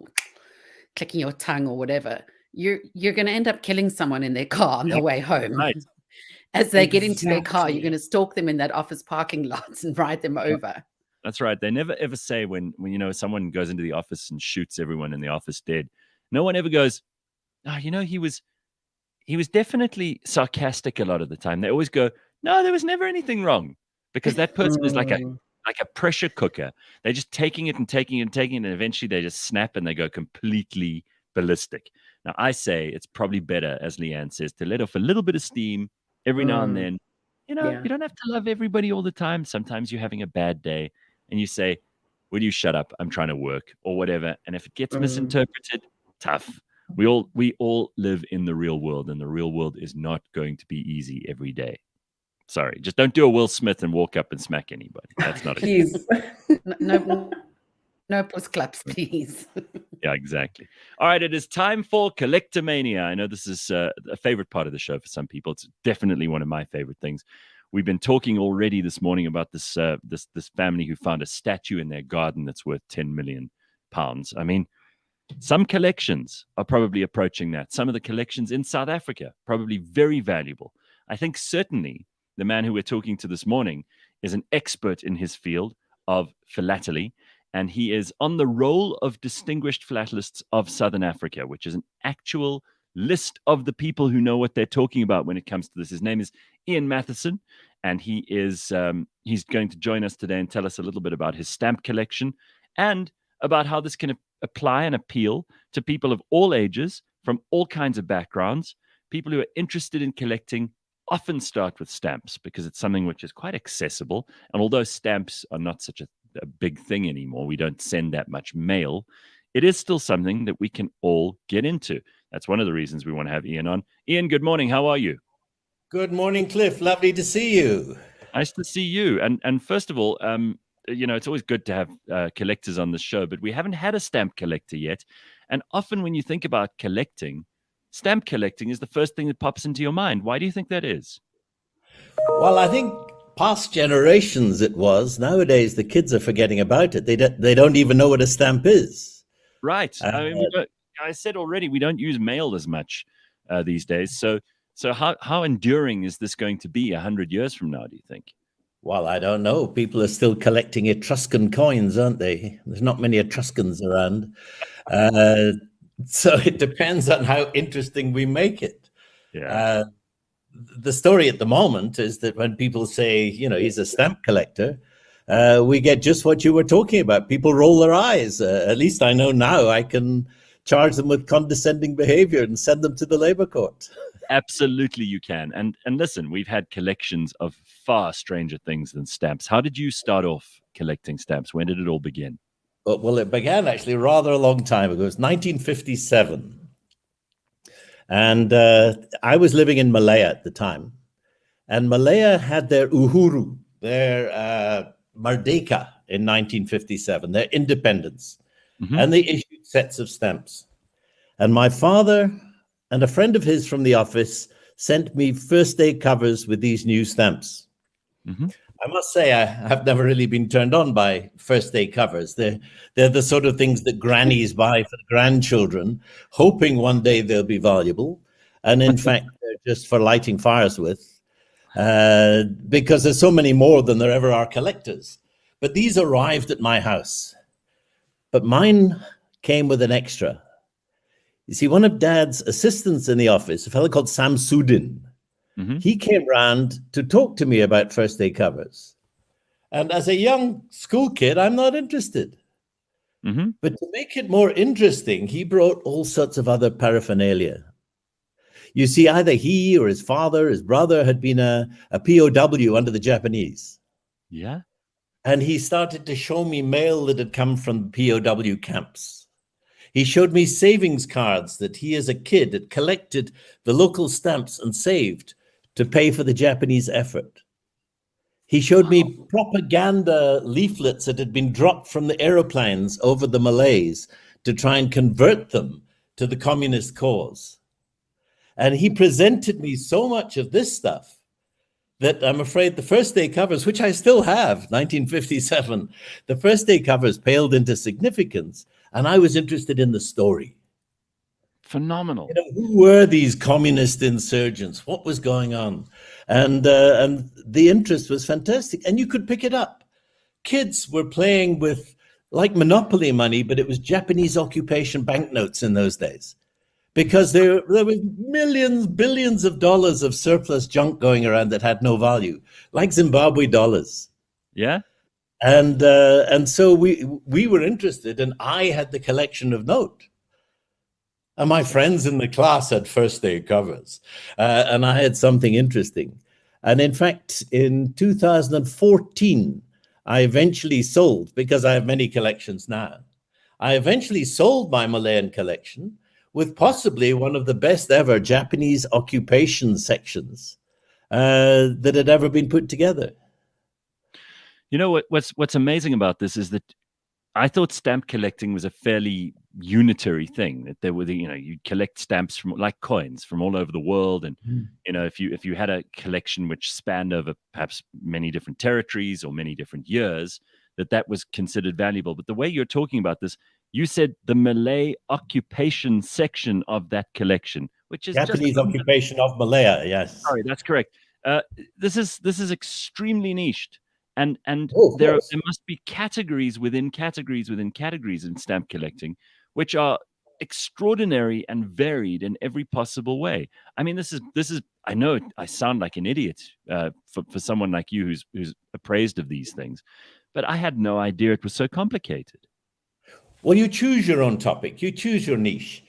clicking your tongue or whatever, you're going to end up killing someone in their car on the way home. Right. As they get into their car, you're going to stalk them in that office parking lot and ride them over. That's right. They never ever say when someone goes into the office and shoots everyone in the office dead. No one ever goes, oh, he was definitely sarcastic a lot of the time. They always go, no, there was never anything wrong, because that person is like a pressure cooker. They're just taking it and taking it and taking it, and eventually they just snap and they go completely ballistic. Now, I say it's probably better, as Leigh-Ann says, to let off a little bit of steam every now and then. You don't have to love everybody all the time. Sometimes you're having a bad day and you say, will you shut up? I'm trying to work, or whatever. And if it gets misinterpreted, tough. We all live in the real world, and the real world is not going to be easy every day. Sorry, just don't do a Will Smith and walk up and smack anybody. That's not please. No puss claps, please. Yeah, exactly. All right, it is time for Collectomania. I know this is a favorite part of the show for some people. It's definitely one of my favorite things. We've been talking already this morning about this this family who found a statue in their garden that's worth £10 million. I mean, some collections are probably approaching that. Some of the collections in South Africa, probably very valuable. I think certainly the man who we're talking to this morning is an expert in his field of philately, and he is on the roll of Distinguished Philatelists of Southern Africa, which is an actual list of the people who know what they're talking about when it comes to this. His name is Ian Matheson, and he is he's going to join us today and tell us a little bit about his stamp collection and about how this can apply and appeal to people of all ages, from all kinds of backgrounds. People who are interested in collecting often start with stamps because it's something which is quite accessible. And although stamps are not such a big thing anymore, we don't send that much mail, it is still something that we can all get into. That's one of the reasons we want to have Ian on. Ian, good morning. How are you? Good morning, Cliff. Lovely to see you. Nice to see you. And first of all, you know, it's always good to have collectors on the show, but we haven't had a stamp collector yet. And often when you think about collecting, stamp collecting is the first thing that pops into your mind. Why do you think that is? Well, I think past generations it was. Nowadays, the kids are forgetting about it. They don't even know what a stamp is. Right. I mean, I said already, we don't use mail as much these days. So how enduring is this going to be 100 years from now, do you think? Well, I don't know. People are still collecting Etruscan coins, aren't they? There's not many Etruscans around. So it depends on how interesting we make it. Yeah. The story at the moment is that when people say, you know, he's a stamp collector, we get just what you were talking about. People roll their eyes. At least I know now I can charge them with condescending behavior and send them to the labor court. Absolutely, you can. And listen, we've had collections of far stranger things than stamps. How did you start off collecting stamps? When did it all begin? Well, it began actually rather a long time ago. It was 1957. And I was living in Malaya at the time. And Malaya had their Uhuru, their Merdeka in 1957, their independence. Mm-hmm. And they issued sets of stamps. And my father and a friend of his from the office sent me first day covers with these new stamps. Mm-hmm. I must say, I have never really been turned on by first day covers. They're the sort of things that grannies buy for the grandchildren, hoping one day they'll be valuable. And in fact, they're just for lighting fires with, because there's so many more than there ever are collectors. But these arrived at my house. But mine came with an extra. You see, one of Dad's assistants in the office, a fellow called Samsudin, mm-hmm. he came round to talk to me about first day covers. And as a young school kid, I'm not interested. Mm-hmm. But to make it more interesting, he brought all sorts of other paraphernalia. You see, either he or his father, his brother had been a POW under the Japanese. Yeah. And he started to show me mail that had come from POW camps. He showed me savings cards that he as a kid had collected the local stamps and saved to pay for the Japanese effort. He showed me propaganda leaflets that had been dropped from the aeroplanes over the Malays to try and convert them to the communist cause. And he presented me so much of this stuff that I'm afraid the first day covers, which I still have, 1957, the first day covers paled into significance. And I was interested in the story. Phenomenal. You know, who were these communist insurgents? What was going on? And the interest was fantastic. And you could pick it up. Kids were playing with like Monopoly money, but it was Japanese occupation banknotes in those days. Because there were millions, billions of dollars of surplus junk going around that had no value, like Zimbabwe dollars. Yeah. And so we were interested, and I had the collection of note. And my friends in the class had first day covers, and I had something interesting. And in fact, in 2014, I eventually sold, because I have many collections now, I eventually sold my Malayan collection with possibly one of the best ever Japanese occupation sections that had ever been put together. You know what's amazing about this is that I thought stamp collecting was a fairly unitary thing, that there were you'd collect stamps from like coins from all over the world, and if you had a collection which spanned over perhaps many different territories or many different years, that was considered valuable. But the way you're talking about this, you said the Malay occupation section of that collection, which is Japanese occupation of Malaya. Yes, sorry, that's correct. This is extremely niched, and Oh, there course. must be categories within categories within categories in stamp collecting, which are extraordinary and varied in every possible way. I mean, this is. I know I sound like an idiot for someone like you who's appraised of these things, but I had no idea it was so complicated. Well, you choose your own topic. You choose your niche.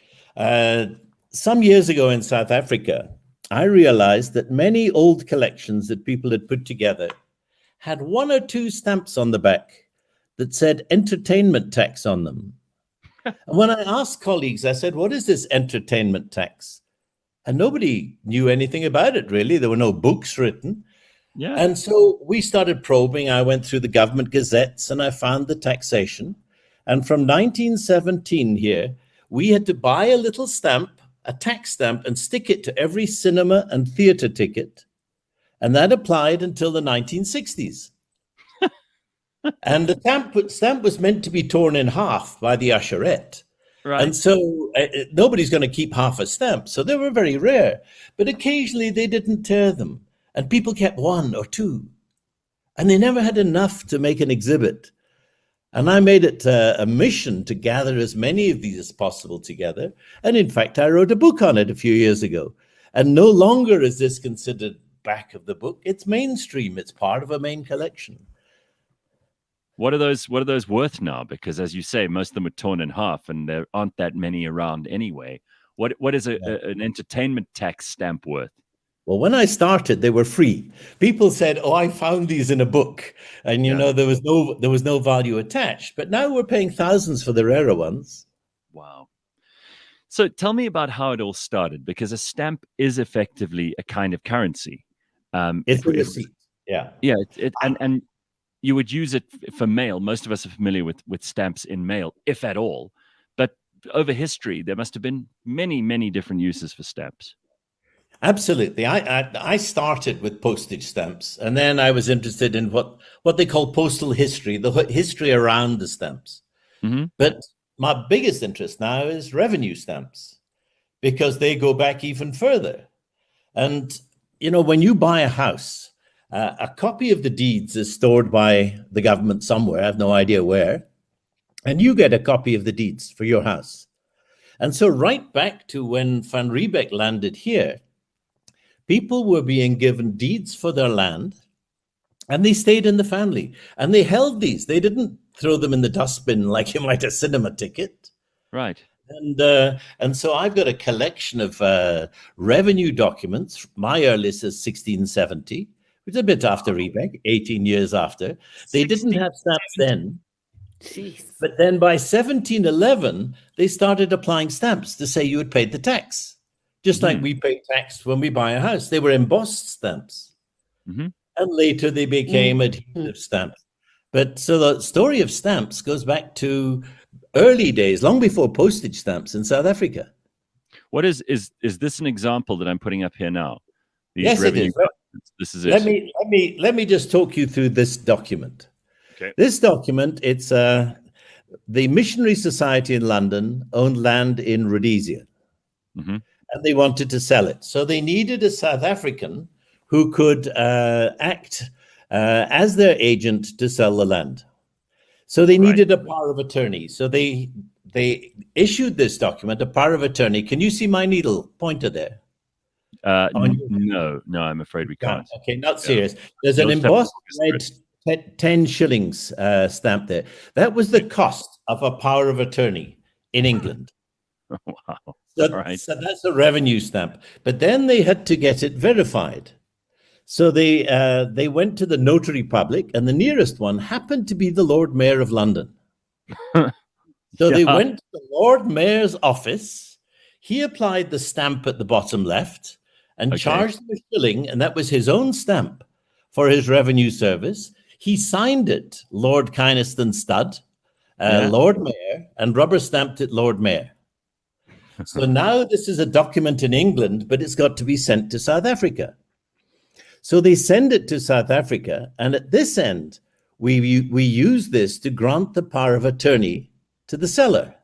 Some years ago in South Africa, I realized that many old collections that people had put together had 1 or 2 stamps on the back that said entertainment tax on them. And when I asked colleagues, I said, what is this entertainment tax? And nobody knew anything about it, really. There were no books written. Yeah. And so we started probing. I went through the government gazettes and I found the taxation. And from 1917 here, we had to buy a little stamp, a tax stamp, and stick it to every cinema and theater ticket. And that applied until the 1960s. And the stamp was meant to be torn in half by the usherette. Right. And so nobody's going to keep half a stamp. So they were very rare. But occasionally they didn't tear them. And people kept 1 or 2. And they never had enough to make an exhibit. And I made it a mission to gather as many of these as possible together. And in fact, I wrote a book on it a few years ago. And no longer is this considered back of the book. It's mainstream. It's part of a main collection. What are those worth now? Because as you say, most of them are torn in half, and there aren't that many around anyway. What is an entertainment tax stamp worth? Well, when I started, they were free. People said, "Oh, I found these in a book," and there was no value attached. But now we're paying thousands for the rarer ones. Wow. So tell me about how it all started, because a stamp is effectively a kind of currency. It's a receipt. Yeah. Yeah. And you would use it for mail. Most of us are familiar with stamps in mail, if at all. But over history, there must have been many, many different uses for stamps. Absolutely. I started with postage stamps, and then I was interested in what they call postal history, the history around the stamps. Mm-hmm. But my biggest interest now is revenue stamps, because they go back even further. And, when you buy a house, a copy of the deeds is stored by the government somewhere, I have no idea where, and you get a copy of the deeds for your house. And so right back to when Van Riebeck landed here, people were being given deeds for their land, and they stayed in the family, and they held these. They didn't throw them in the dustbin like you might a cinema ticket. Right. And so I've got a collection of revenue documents. My earliest is 1670, which is a bit after Riebeck, 18 years after. They didn't have stamps then. Jeez. But then by 1711, they started applying stamps to say you had paid the tax. Just like we pay tax when we buy a house. They were embossed stamps. Mm-hmm. And later they became adhesive stamps. But so the story of stamps goes back to early days, long before postage stamps in South Africa. What is this an example that I'm putting up here now? These yes, it is. This is it. Let me just talk you through this document. Okay. This document, it's the Missionary Society in London owned land in Rhodesia. Mm-hmm. And they wanted to sell it. So they needed a South African who could act as their agent to sell the land. So they needed a power of attorney. So they issued this document, a power of attorney. Can you see my needle pointer there? No, I'm afraid we can't. Okay, not serious. There's an embossed red 10 shillings stamp there. That was the cost of a power of attorney in England. Wow. So that's a revenue stamp. But then they had to get it verified. So they went to the notary public, and the nearest one happened to be the Lord Mayor of London. So they went to the Lord Mayor's office. He applied the stamp at the bottom left and charged them a shilling, and that was his own stamp for his revenue service. He signed it, Lord Kynaston Stud, Lord Mayor, and rubber stamped it Lord Mayor. So now this is a document in England, but it's got to be sent to South Africa. So they send it to South Africa, and at this end, we use this to grant the power of attorney to the seller.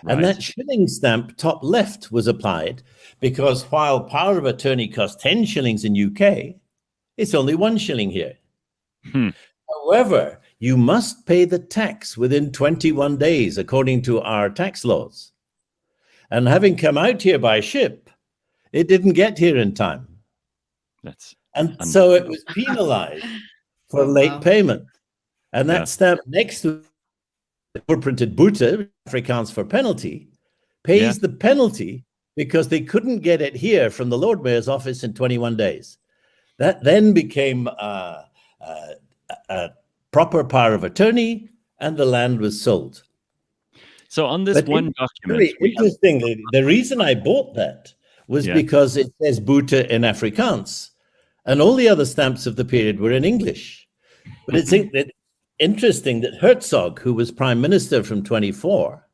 Right. And that shilling stamp top left was applied because while power of attorney costs 10 shillings in UK, it's only 1 shilling here. However, you must pay the tax within 21 days, according to our tax laws. And having come out here by ship, it didn't get here in time. So it was penalized for late payment. And that stamp next to the overprinted boete, Afrikaans for penalty, pays the penalty because they couldn't get it here from the Lord Mayor's office in 21 days. That then became a proper power of attorney, and the land was sold. So on this one document... Very interestingly, the reason I bought that was because it says boete in Afrikaans, and all the other stamps of the period were in English. But it's interesting that Herzog, who was prime minister from 24,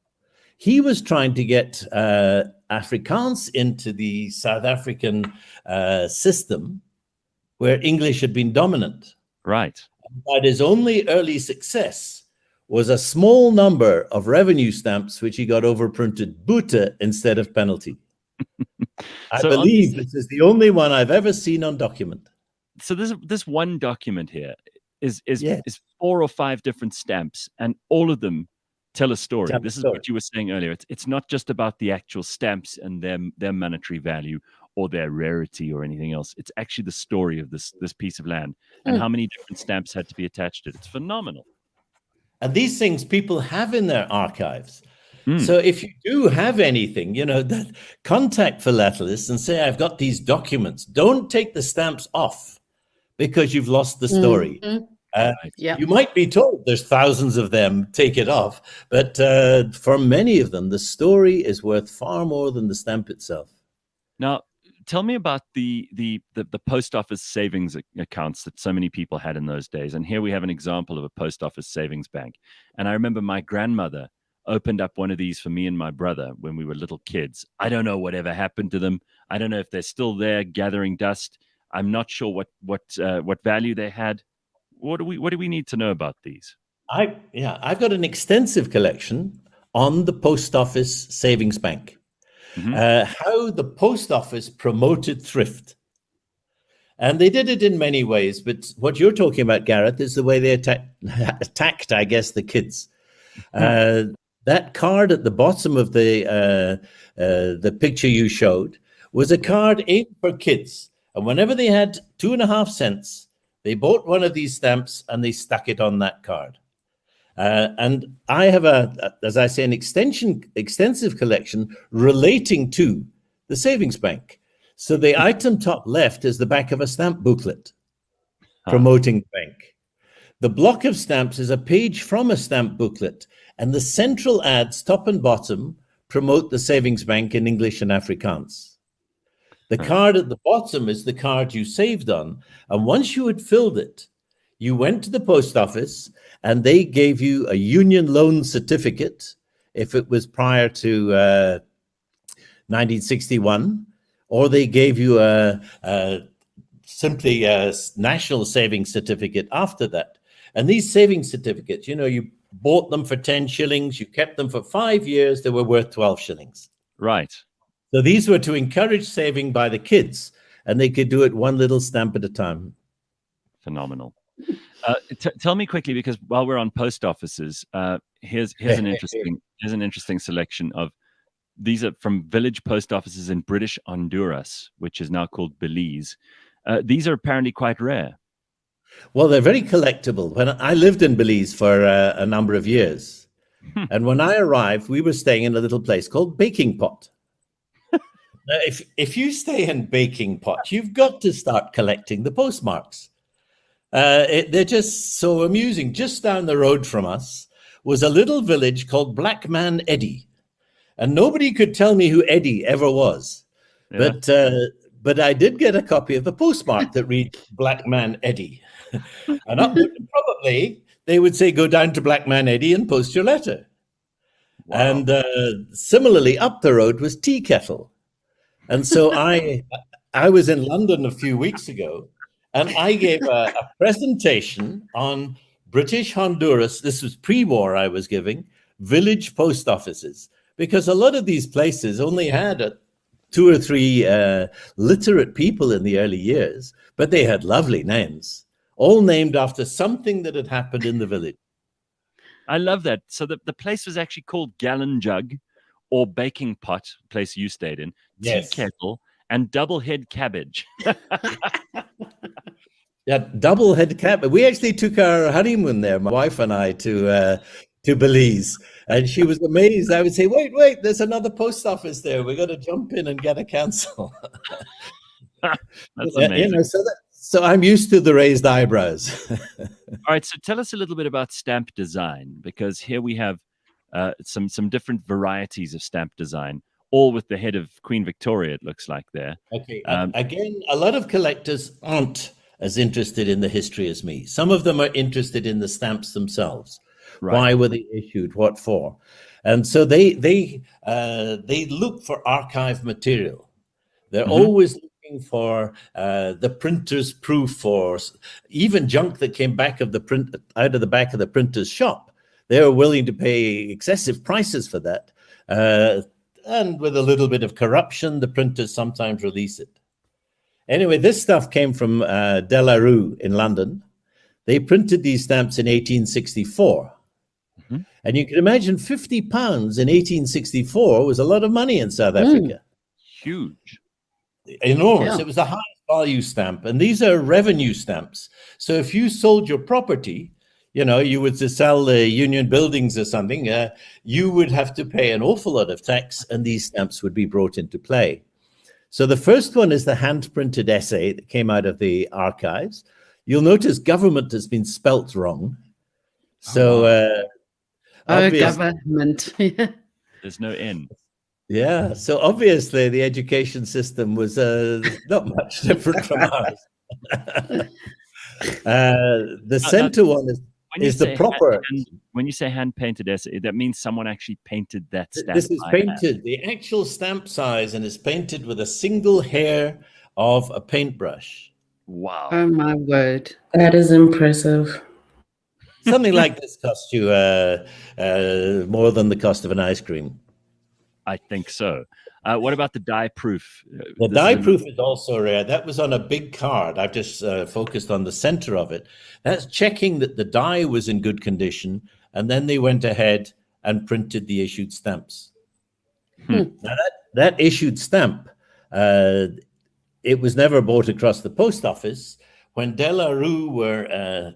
he was trying to get Afrikaans into the South African system where English had been dominant. Right. But his only early success was a small number of revenue stamps, which he got overprinted boete instead of penalty. I believe this is the only one I've ever seen on document. So this one document here is 4 or 5 different stamps, and all of them tell a story. This is what you were saying earlier. It's not just about the actual stamps and their monetary value or their rarity or anything else. It's actually the story of this piece of land and how many different stamps had to be attached to it. It's phenomenal. And these things people have in their archives. So if you do have anything, that contact Philatelists and say, I've got these documents. Don't take the stamps off because you've lost the story. You might be told there's thousands of them, take it off. But for many of them, the story is worth far more than the stamp itself. Now, tell me about the post office savings accounts that so many people had in those days. And here we have an example of a post office savings bank. And I remember my grandmother opened up one of these for me and my brother when we were little kids. I don't know whatever happened to them. I don't know if they're still there gathering dust. I'm not sure what value they had. What do we need to know about these? I've got an extensive collection on the post office savings bank. How the post office promoted thrift. And they did it in many ways, but what you're talking about, Gareth, is the way they attacked, I guess, the kids. That card at the bottom of the picture you showed was a card aimed for kids. And whenever they had 2.5 cents, they bought one of these stamps and they stuck it on that card. And I have as I say, an extensive collection relating to the savings bank. So the item top left is the back of a stamp booklet promoting the bank. The block of stamps is a page from a stamp booklet, and the central ads, top and bottom, promote the savings bank in English and Afrikaans. The card at the bottom is the card you saved on, and once you had filled it, you went to the post office and they gave you a union loan certificate if it was prior to 1961, or they gave you simply a national savings certificate after that. And these savings certificates, you bought them for 10 shillings, you kept them for 5 years, they were worth 12 shillings. Right. So these were to encourage saving by the kids, and they could do it one little stamp at a time. Phenomenal. Tell me quickly, because while we're on post offices, here's an interesting selection of these are from village post offices in British Honduras, which is now called Belize. These are apparently quite rare. Well, they're very collectible. When I lived in Belize for a number of years, and when I arrived, we were staying in a little place called Baking Pot. Now, if you stay in Baking Pot, you've got to start collecting the postmarks. They're just so amusing. Just down the road from us was a little village called Black Man Eddie, and nobody could tell me who Eddie ever was. Yeah. But I did get a copy of the postmark that reads Black Man Eddie. And probably they would say, go down to Black Man Eddie and post your letter. Wow. And similarly, up the road was Tea Kettle. And so I was in London a few weeks ago, and I gave a presentation on British Honduras. This was pre-war I was giving, village post offices, because a lot of these places only had 2 or 3 literate people in the early years, but they had lovely names, all named after something that had happened in the village. I love that. So the place was actually called Gallon Jug or Baking Pot, place you stayed in, yes. Tea Kettle, and Double Head Cabbage. Yeah, Double Head Cabbage. We actually took our honeymoon there, my wife and I, to Belize, and she was amazed. I would say, wait, there's another post office there. We're going to jump in and get a cancel. That's amazing. So I'm used to the raised eyebrows. All right, so tell us a little bit about stamp design, because here we have some different varieties of stamp design, all with the head of Queen Victoria, it looks like there. Okay, again, a lot of collectors aren't as interested in the history as me. Some of them are interested in the stamps themselves. Right. Why were they issued? What for? And so they look for archive material. They're always looking for the printer's proof, or even junk that came out of the back of the printer's shop. They were willing to pay excessive prices for that. And with a little bit of corruption, the printers sometimes release it. Anyway, this stuff came from De La Rue in London. They printed these stamps in 1864. And you can imagine £50 in 1864 was a lot of money in South Africa. Huge. Enormous. Yeah. It was the highest value stamp. And these are revenue stamps. So if you sold your property, you would sell the Union Buildings or something, you would have to pay an awful lot of tax, and these stamps would be brought into play. So the first one is the hand-printed essay that came out of the archives. You'll notice government has been spelt wrong. So government. There's no N. Yeah, so obviously the education system was not much different from ours. The center one is the proper. When you say hand-painted essay, that means someone actually painted that stamp. This is painted, the actual stamp size, and is painted with a single hair of a paintbrush. Wow. Oh, my word. That is impressive. Something like this costs you more than the cost of an ice cream. I think so. What about the die proof? The die proof is also rare. That was on a big card. I've just focused on the center of it. That's checking that the die was in good condition, and then they went ahead and printed the issued stamps. Now that issued stamp, it was never bought across the post office. When De La Rue were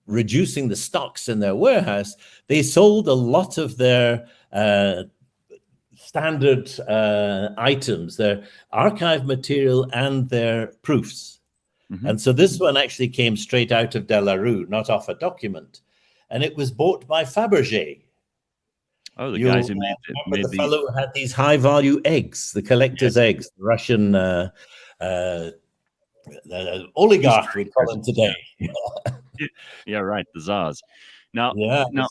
reducing the stocks in their warehouse, they sold a lot of their standard items, their archive material and their proofs. And so this one actually came straight out of De La Rue, not off a document. And it was bought by Fabergé. Oh, the guys who made the fellow who had these high-value eggs, the collector's eggs, the Russian oligarch, we call them today. Yeah, right, the Tsars. Now,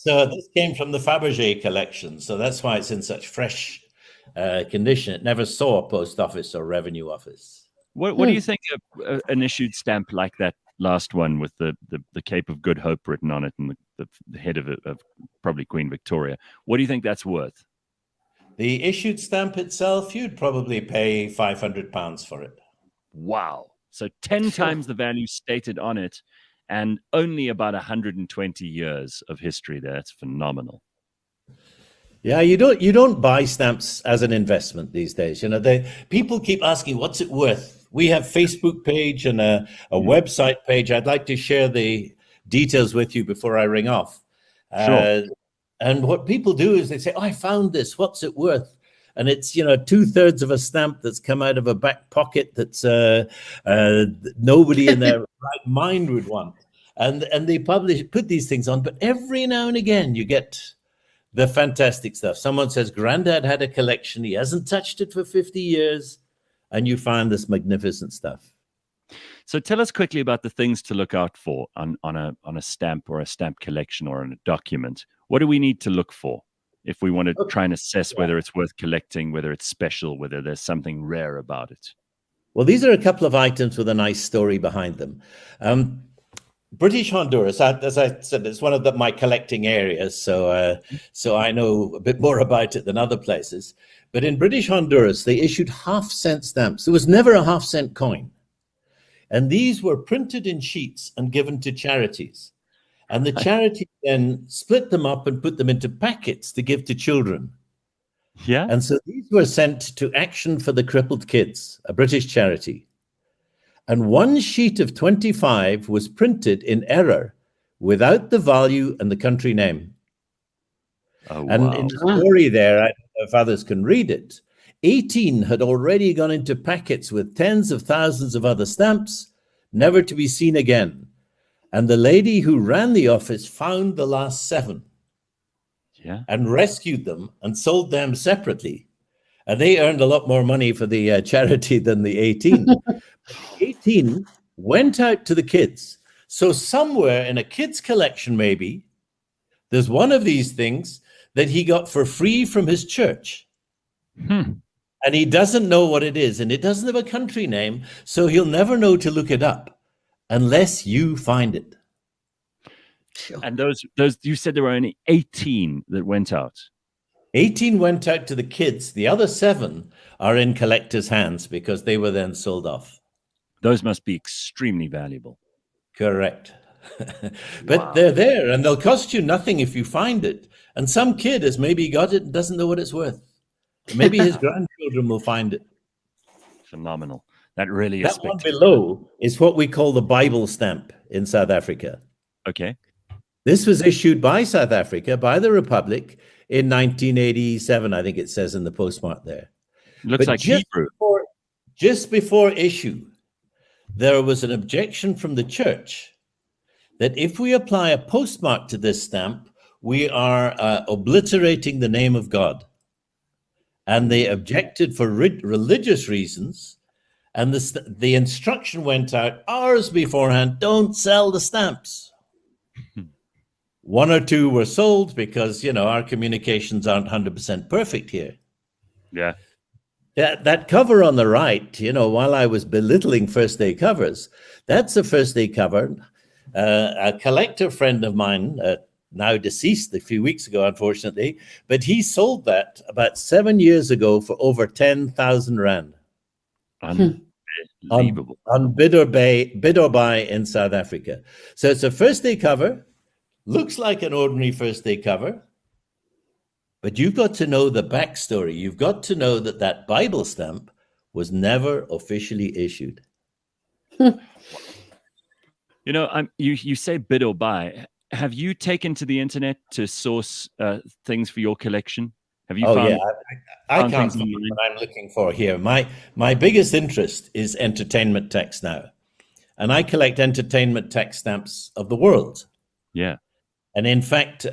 so this came from the Fabergé collection, so that's why it's in such fresh condition. It never saw a post office or revenue office. What do you think of an issued stamp like that last one with the Cape of Good Hope written on it and the head of probably Queen Victoria? What do you think that's worth? The issued stamp itself, you'd probably pay £500 for it. Wow. So 10 times the value stated on it, and only about 120 years of history there. It's phenomenal. Yeah, you don't buy stamps as an investment these days. People keep asking, what's it worth? We have Facebook page and a website page. I'd like to share the details with you before I ring off. Sure. And what people do is they say, I found this, what's it worth? And it's, 2/3 of a stamp that's come out of a back pocket that's nobody in their right mind would want. And they put these things on, but every now and again you get the fantastic stuff. Someone says, Granddad had a collection, he hasn't touched it for 50 years, and you find this magnificent stuff. So tell us quickly about the things to look out for on a stamp or a stamp collection or on a document. What do we need to look for if we want to try and assess whether it's worth collecting, whether it's special, whether there's something rare about it? Well, these are a couple of items with a nice story behind them. British Honduras, as I said, it's one of my collecting areas, so I know a bit more about it than other places. But in British Honduras, they issued half-cent stamps. There was never a half-cent coin. And these were printed in sheets and given to charities. And the charity then split them up and put them into packets to give to children. Yeah. And so these were sent to Action for the Crippled Kids, a British charity. And one sheet of 25 was printed in error without the value and the country name. Oh, and wow. in the story there, I don't know if others can read it, 18 had already gone into packets with tens of thousands of other stamps, never to be seen again. And the lady who ran the office found the last 7 and rescued them and sold them separately. And they earned a lot more money for the charity than the 18. 18 went out to the kids. So somewhere in a kid's collection, maybe, there's one of these things that he got for free from his church. And he doesn't know what it is, and it doesn't have a country name, so he'll never know to look it up unless you find it. And those you said there were only 18 that went out. 18 went out to the kids. The other 7 are in collectors' hands because they were then sold off. Those must be extremely valuable. Correct. But they're there, and they'll cost you nothing if you find it. And some kid has maybe got it and doesn't know what it's worth. Maybe his grandchildren will find it. Phenomenal. That really is That one below is what we call the Bible stamp in South Africa. Okay. This was issued by South Africa, by the Republic, in 1987, I think it says in the postmark there. Looks like Hebrew. Just before issue, there was an objection from the church that if we apply a postmark to this stamp, we are obliterating the name of God. And they objected for religious reasons. And the instruction went out hours beforehand, don't sell the stamps. 1 or 2 were sold because, our communications aren't 100% perfect here. Yeah. That cover on the right, while I was belittling first day covers, that's a first day cover. A collector friend of mine, now deceased a few weeks ago, unfortunately, but he sold that about 7 years ago for over 10,000 Rand. Unbelievable. On bid or buy in South Africa. So it's a first day cover, looks like an ordinary first day cover, but you've got to know the backstory. You've got to know that Bible stamp was never officially issued. You say bid or buy. Have you taken to the internet to source things for your collection? Have you found? Yeah, I can't find what I'm looking for here. My biggest interest is entertainment text now, and I collect entertainment text stamps of the world. Yeah. And in fact,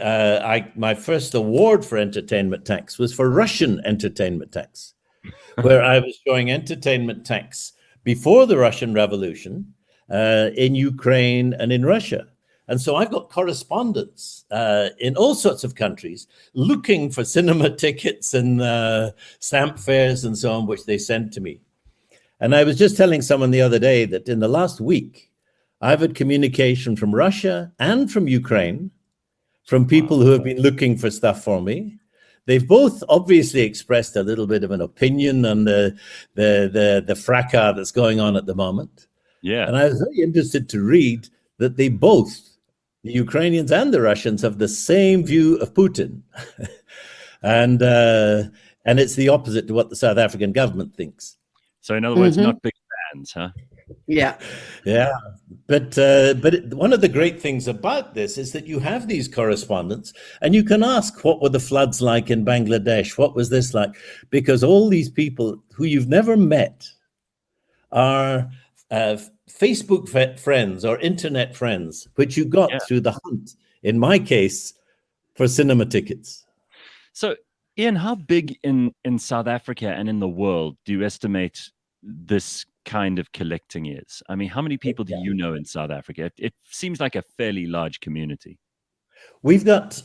my first award for entertainment text was for Russian entertainment text, where I was showing entertainment texts before the Russian Revolution in Ukraine and in Russia. And so I've got correspondents in all sorts of countries looking for cinema tickets and stamp fairs and so on, which they send to me. And I was just telling someone the other day that in the last week, I've had communication from Russia and from Ukraine, from people who have been looking for stuff for me. They've both obviously expressed a little bit of an opinion on the fracas that's going on at the moment. Yeah. And I was very interested to read that they both, the Ukrainians and the Russians, have the same view of Putin. and it's the opposite to what the South African government thinks. So in other words, not big fans, huh? Yeah. Yeah. But one of the great things about this is that you have these correspondents and you can ask, what were the floods like in Bangladesh? What was this like? Because all these people who you've never met are Facebook friends or internet friends, which you got through the hunt, in my case, for cinema tickets. So, Ian, how big in South Africa and in the world do you estimate this kind of collecting is? I mean, how many people do you know in South Africa? It seems like a fairly large community. We've got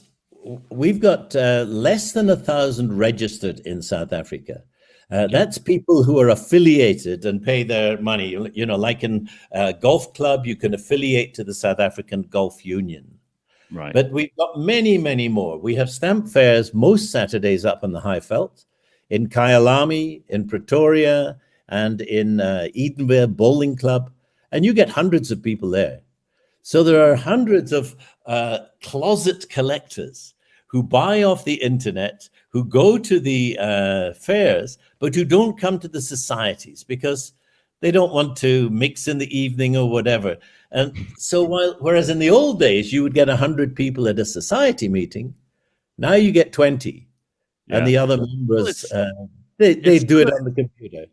less than 1,000 registered in South Africa. That's people who are affiliated and pay their money. You know, like in a golf club, you can affiliate to the South African Golf Union. Right. But we've got many, many more. We have stamp fairs most Saturdays up on the Highveld, in Kyalami, in Pretoria, and in Edenville Bowling Club. And you get hundreds of people there. So there are hundreds of closet collectors who buy off the internet, who go to the fairs, but who don't come to the societies because they don't want to mix in the evening or whatever. And so whereas in the old days, you would get 100 people at a society meeting, now you get 20. Yeah. And the other members, they do it on the computer.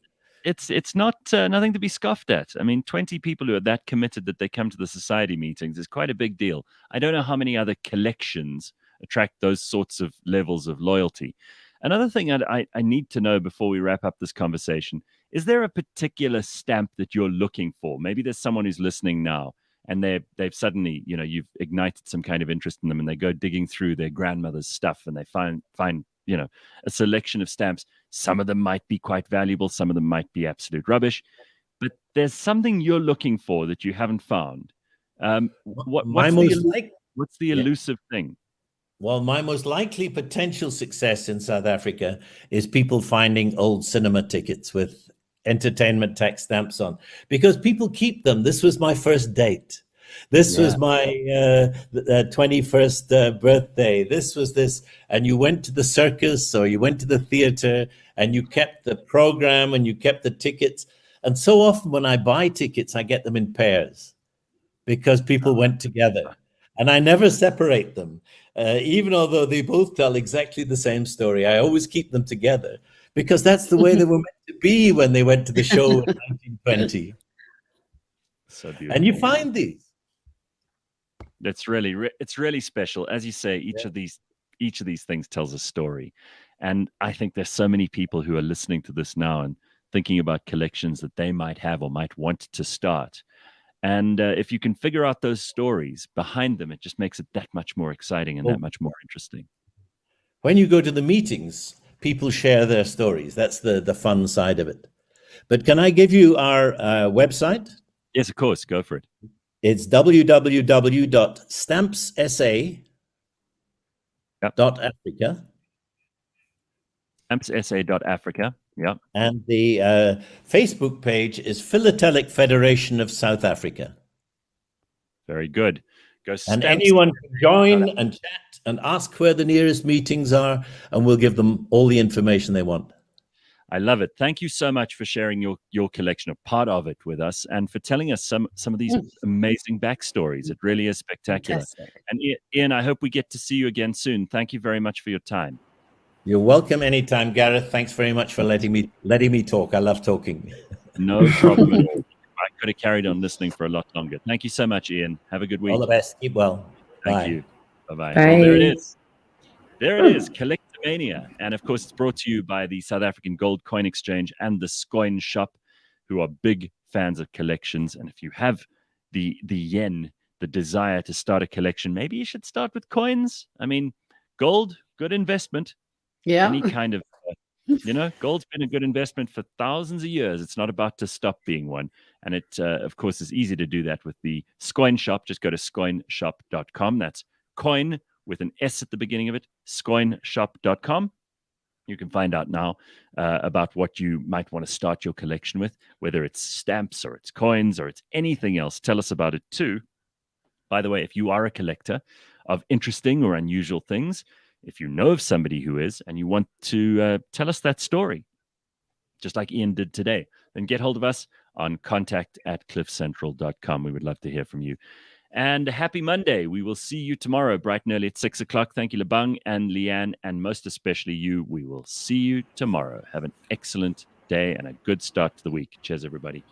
It's not nothing to be scoffed at. I mean, 20 people who are that committed that they come to the society meetings is quite a big deal. I don't know how many other collections attract those sorts of levels of loyalty. Another thing I need to know before we wrap up this conversation, is there a particular stamp that you're looking for? Maybe there's someone who's listening now and they've suddenly, you know, you've ignited some kind of interest in them and they go digging through their grandmother's stuff and they find you know, a selection of stamps. Some of them might be quite valuable. Some of them might be absolute rubbish. But there's something you're looking for that you haven't found. What's the elusive thing? Well, my most likely potential success in South Africa is people finding old cinema tickets with entertainment tax stamps on, because people keep them. This was my first date. This was my 21st birthday. This was this. And you went to the circus or you went to the theater and you kept the program and you kept the tickets. And so often when I buy tickets, I get them in pairs because people went together. And I never separate them. Even although they both tell exactly the same story, I always keep them together because that's the way they were meant to be when they went to the show in 1920. So beautiful. And you find these. It's really special. As you say, each of these things tells a story. And I think there's so many people who are listening to this now and thinking about collections that they might have or might want to start. And if you can figure out those stories behind them, it just makes it that much more exciting and that much more interesting. When you go to the meetings, people share their stories. That's the fun side of it. But can I give you our website? Yes, of course. Go for it. It's www.stampssa.africa. Stampssa.africa. Yeah. And the Facebook page is Philatelic Federation of South Africa. Very good. And anyone can join and chat and ask where the nearest meetings are, and we'll give them all the information they want. I love it. Thank you so much for sharing your collection, a part of it, with us, and for telling us some of these amazing backstories. It really is spectacular. Fantastic. And Ian, I hope we get to see you again soon. Thank you very much for your time. You're welcome anytime, Gareth. Thanks very much for letting me talk. I love talking. No problem at all. I could have carried on listening for a lot longer. Thank you so much, Ian. Have a good week. All the best. Keep well. Thank you. Bye-bye. Bye. Well, there it is. There it is, Collectomania. And of course, it's brought to you by the South African Gold Coin Exchange and the Scoin Shop, who are big fans of collections. And if you have the yen, the desire to start a collection, maybe you should start with coins. I mean, gold, good investment. Yeah. Any kind of, gold's been a good investment for thousands of years. It's not about to stop being one. And it, of course, is easy to do that with the Scoin Shop. Just go to scoinshop.com. That's coin with an S at the beginning of it, scoinshop.com. You can find out now about what you might want to start your collection with, whether it's stamps or it's coins or it's anything else. Tell us about it too. By the way, if you are a collector of interesting or unusual things, if you know of somebody who is and you want to tell us that story, just like Ian did today, then get hold of us on contact@cliffcentral.com. We would love to hear from you. And happy Monday. We will see you tomorrow, bright and early at 6 o'clock. Thank you, Lebang and Leigh-Ann, and most especially you. We will see you tomorrow. Have an excellent day and a good start to the week. Cheers, everybody.